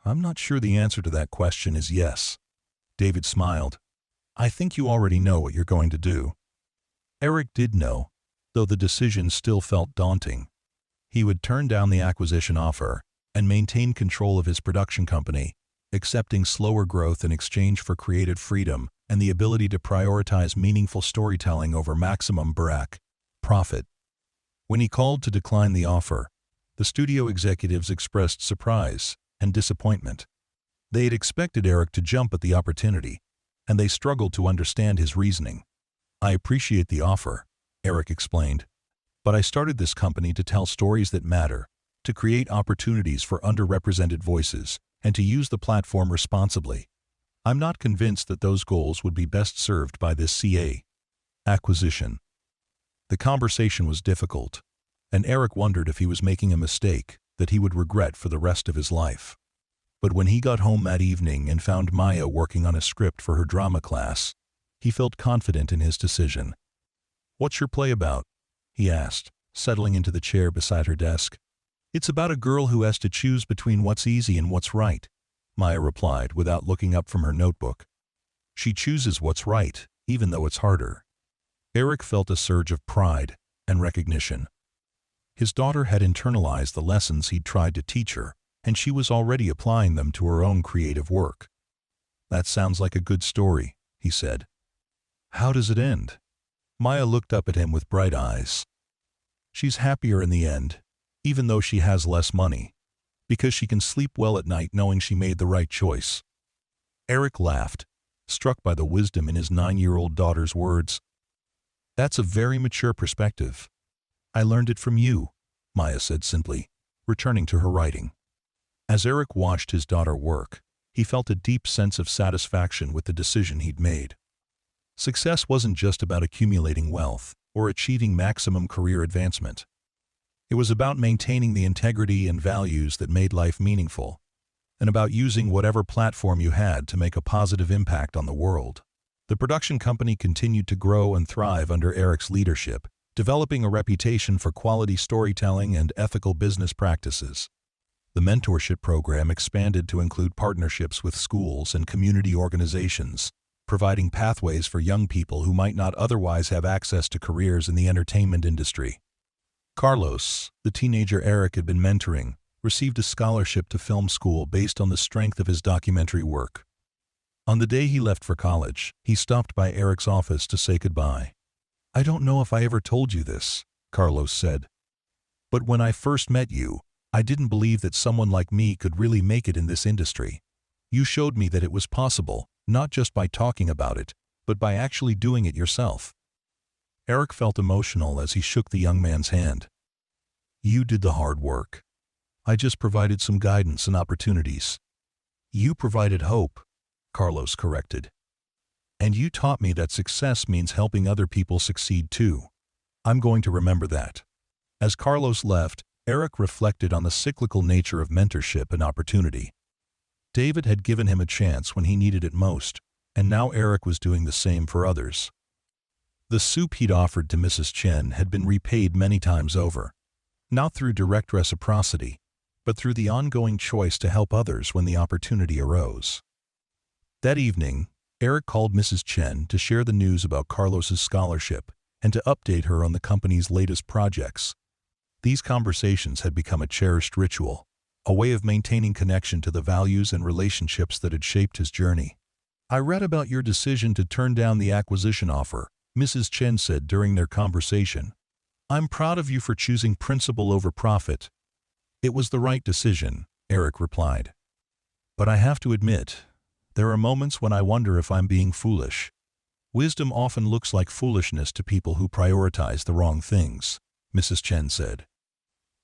[SPEAKER 1] I'm not sure the answer to that question is yes." David smiled. "I think you already know what you're going to do." Eric did know, though the decision still felt daunting. He would turn down the acquisition offer and maintain control of his production company, accepting slower growth in exchange for creative freedom and the ability to prioritize meaningful storytelling over maximum profit. When he called to decline the offer, the studio executives expressed surprise and disappointment. They had expected Eric to jump at the opportunity, and they struggled to understand his reasoning. "I appreciate the offer," Eric explained, "but I started this company to tell stories that matter, to create opportunities for underrepresented voices, and to use the platform responsibly. I'm not convinced that those goals would be best served by this CA acquisition." The conversation was difficult, and Eric wondered if he was making a mistake that he would regret for the rest of his life. But when he got home that evening and found Maya working on a script for her drama class, he felt confident in his decision. "What's your play about?" he asked, settling into the chair beside her desk. "It's about a girl who has to choose between what's easy and what's right," Maya replied without looking up from her notebook. "She chooses what's right, even though it's harder." Eric felt a surge of pride and recognition. His daughter had internalized the lessons he'd tried to teach her, and she was already applying them to her own creative work. "That sounds like a good story," he said. "How does it end?" Maya looked up at him with bright eyes. "She's happier in the end, even though she has less money, because she can sleep well at night knowing she made the right choice." Eric laughed, struck by the wisdom in his 9-year-old daughter's words. "That's a very mature perspective. I learned it from you," Maya said simply, returning to her writing. As Eric watched his daughter work, he felt a deep sense of satisfaction with the decision he'd made. Success wasn't just about accumulating wealth or achieving maximum career advancement. It was about maintaining the integrity and values that made life meaningful. and about using whatever platform you had to make a positive impact on the world. The production company continued to grow and thrive under Eric's leadership, developing a reputation for quality storytelling and ethical business practices. The mentorship program expanded to include partnerships with schools and community organizations, providing pathways for young people who might not otherwise have access to careers in the entertainment industry. Carlos, the teenager Eric had been mentoring, received a scholarship to film school based on the strength of his documentary work. On the day he left for college, he stopped by Eric's office to say goodbye. "I don't know if I ever told you this," Carlos said, "but when I first met you, I didn't believe that someone like me could really make it in this industry. You showed me that it was possible, not just by talking about it, but by actually doing it yourself." Eric felt emotional as he shook the young man's hand. "You did the hard work. I just provided some guidance and opportunities." "You provided hope," Carlos corrected. "And you taught me that success means helping other people succeed too. I'm going to remember that." As Carlos left, Eric reflected on the cyclical nature of mentorship and opportunity. David had given him a chance when he needed it most, and now Eric was doing the same for others. The soup he'd offered to Mrs. Chen had been repaid many times over, not through direct reciprocity, but through the ongoing choice to help others when the opportunity arose. That evening, Eric called Mrs. Chen to share the news about Carlos's scholarship and to update her on the company's latest projects. These conversations had become a cherished ritual, a way of maintaining connection to the values and relationships that had shaped his journey. "I read about your decision to turn down the acquisition offer," Mrs. Chen said during their conversation. "I'm proud of you for choosing principle over profit." "It was the right decision," Eric replied. "But I have to admit, there are moments when I wonder if I'm being foolish. Wisdom often looks like foolishness to people who prioritize the wrong things," Mrs. Chen said.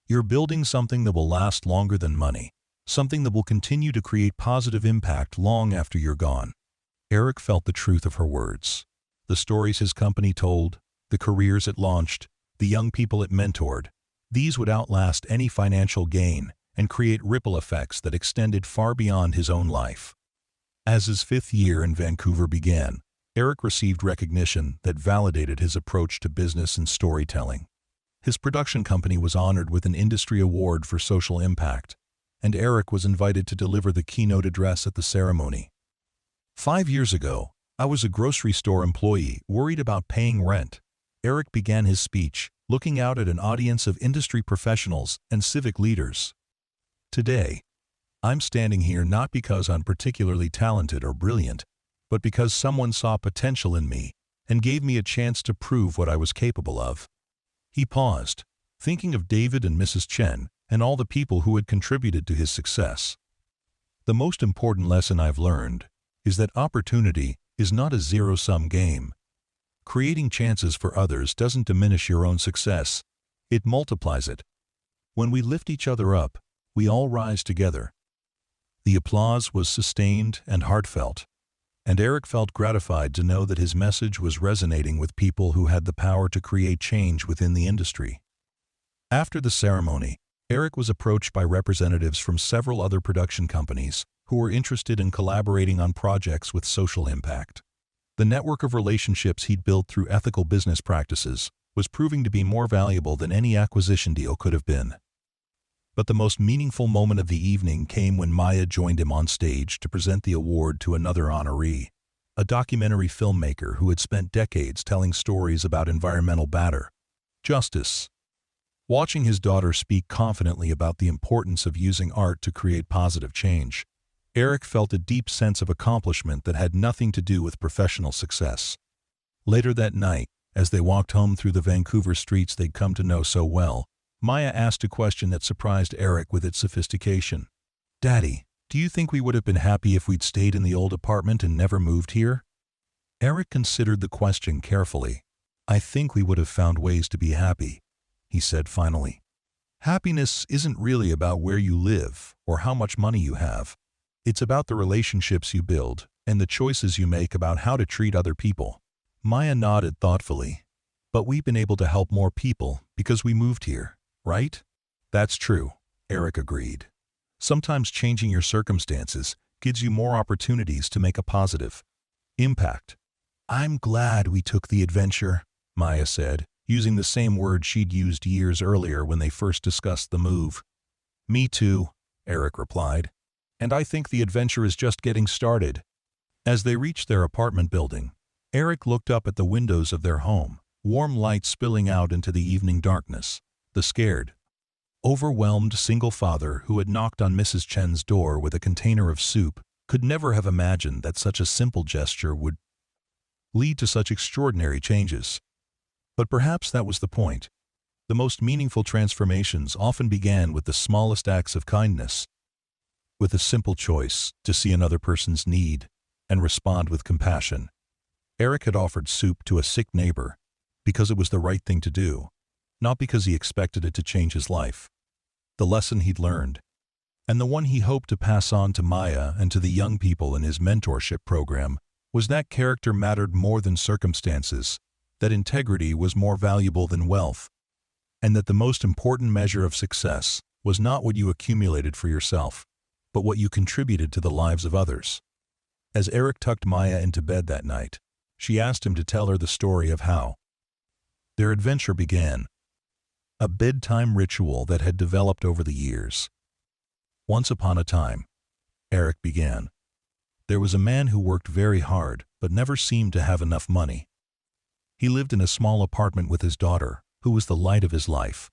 [SPEAKER 1] "You're building something that will last longer than money, something that will continue to create positive impact long after you're gone." Eric felt the truth of her words. The stories his company told, the careers it launched, the young people it mentored, these would outlast any financial gain and create ripple effects that extended far beyond his own life. As his 5th year in Vancouver began, Eric received recognition that validated his approach to business and storytelling. His production company was honored with an industry award for social impact, and Eric was invited to deliver the keynote address at the ceremony. 5 years ago, I was a grocery store employee worried about paying rent. Eric began his speech, looking out at an audience of industry professionals and civic leaders. Today, I'm standing here not because I'm particularly talented or brilliant, but because someone saw potential in me and gave me a chance to prove what I was capable of. He paused, thinking of David and Mrs. Chen and all the people who had contributed to his success. The most important lesson I've learned is that opportunity is not a zero-sum game. Creating chances for others doesn't diminish your own success, it multiplies it. When we lift each other up, we all rise together. The applause was sustained and heartfelt, and Eric felt gratified to know that his message was resonating with people who had the power to create change within the industry. After the ceremony, Eric was approached by representatives from several other production companies who were interested in collaborating on projects with social impact. The network of relationships he'd built through ethical business practices was proving to be more valuable than any acquisition deal could have been. But the most meaningful moment of the evening came when Maya joined him on stage to present the award to another honoree, a documentary filmmaker who had spent decades telling stories about environmental justice. Watching his daughter speak confidently about the importance of using art to create positive change, Eric felt a deep sense of accomplishment that had nothing to do with professional success. Later that night, as they walked home through the Vancouver streets they'd come to know so well, Maya asked a question that surprised Eric with its sophistication. "Daddy, do you think we would have been happy if we'd stayed in the old apartment and never moved here?" Eric considered the question carefully. "I think we would have found ways to be happy," he said finally. "Happiness isn't really about where you live or how much money you have. It's about the relationships you build and the choices you make about how to treat other people." Maya nodded thoughtfully. "But we've been able to help more people because we moved here, right?" "That's true," Eric agreed. Sometimes changing your circumstances gives you more opportunities to make a positive impact. "I'm glad we took the adventure," Maya said, using the same word she'd used years earlier when they first discussed the move. "Me too," Eric replied. "And I think the adventure is just getting started." As they reached their apartment building, Eric looked up at the windows of their home, warm light spilling out into the evening darkness. The scared, overwhelmed single father who had knocked on Mrs. Chen's door with a container of soup could never have imagined that such a simple gesture would lead to such extraordinary changes. But perhaps that was the point. The most meaningful transformations often began with the smallest acts of kindness, with a simple choice to see another person's need and respond with compassion. Eric had offered soup to a sick neighbor because it was the right thing to do, not because he expected it to change his life. The lesson he'd learned, and the one he hoped to pass on to Maya and to the young people in his mentorship program, was that character mattered more than circumstances, that integrity was more valuable than wealth, and that the most important measure of success was not what you accumulated for yourself, but what you contributed to the lives of others. As Eric tucked Maya into bed that night, she asked him to tell her the story of how their adventure began, a bedtime ritual that had developed over the years. "Once upon a time," Eric began, "there was a man who worked very hard but never seemed to have enough money. He lived in a small apartment with his daughter, who was the light of his life."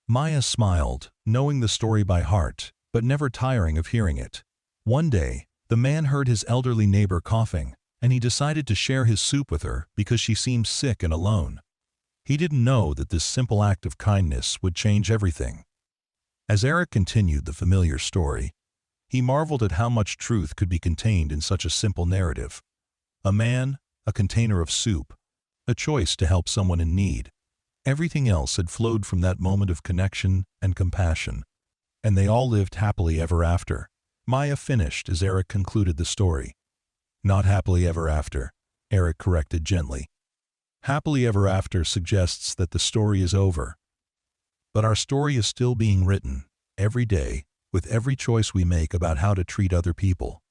[SPEAKER 1] Maya smiled, knowing the story by heart, but never tiring of hearing it. One day, the man heard his elderly neighbor coughing, and he decided to share his soup with her because she seemed sick and alone. He didn't know that this simple act of kindness would change everything. As Eric continued the familiar story, he marveled at how much truth could be contained in such a simple narrative. A man, a container of soup, a choice to help someone in need. Everything else had flowed from that moment of connection and compassion, and they all lived happily ever after. Maya finished as Eric concluded the story. "Not happily ever after," Eric corrected gently. "Happily ever after suggests that the story is over. But our story is still being written, every day, with every choice we make about how to treat other people."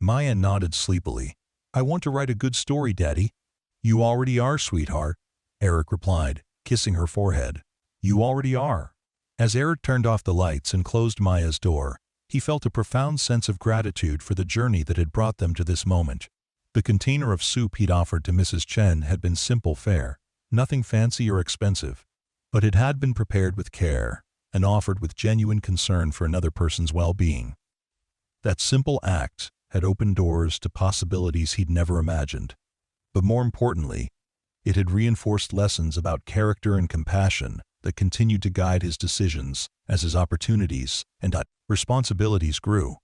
[SPEAKER 1] Maya nodded sleepily. "I want to write a good story, Daddy." "You already are, sweetheart," Eric replied, kissing her forehead. "You already are." As Eric turned off the lights and closed Maya's door, he felt a profound sense of gratitude for the journey that had brought them to this moment. The container of soup he'd offered to Mrs. Chen had been simple fare, nothing fancy or expensive, but it had been prepared with care and offered with genuine concern for another person's well-being. That simple act had opened doors to possibilities he'd never imagined. But more importantly, it had reinforced lessons about character and compassion that continued to guide his decisions as his opportunities and responsibilities grew.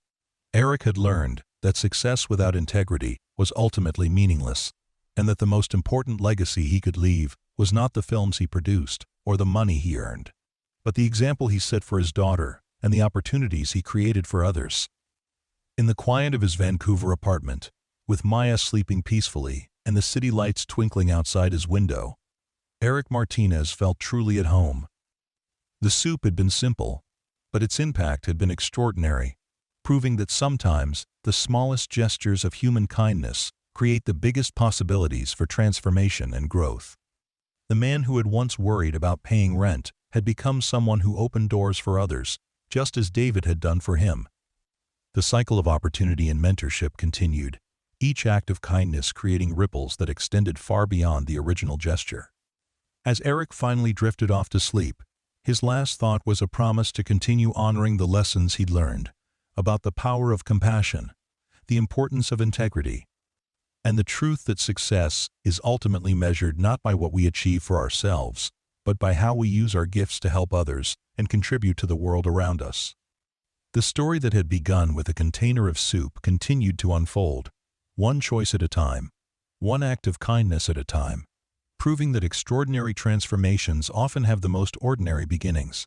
[SPEAKER 1] Eric had learned that success without integrity was ultimately meaningless, and that the most important legacy he could leave was not the films he produced or the money he earned, but the example he set for his daughter and the opportunities he created for others. In the quiet of his Vancouver apartment, with Maya sleeping peacefully and the city lights twinkling outside his window, Eric Martinez felt truly at home. The soup had been simple, but its impact had been extraordinary, proving that sometimes the smallest gestures of human kindness create the biggest possibilities for transformation and growth. The man who had once worried about paying rent had become someone who opened doors for others, just as David had done for him. The cycle of opportunity and mentorship continued, each act of kindness creating ripples that extended far beyond the original gesture. As Eric finally drifted off to sleep, his last thought was a promise to continue honoring the lessons he'd learned about the power of compassion, the importance of integrity, and the truth that success is ultimately measured not by what we achieve for ourselves, but by how we use our gifts to help others and contribute to the world around us. The story that had begun with a container of soup continued to unfold, one choice at a time, one act of kindness at a time, proving that extraordinary transformations often have the most ordinary beginnings.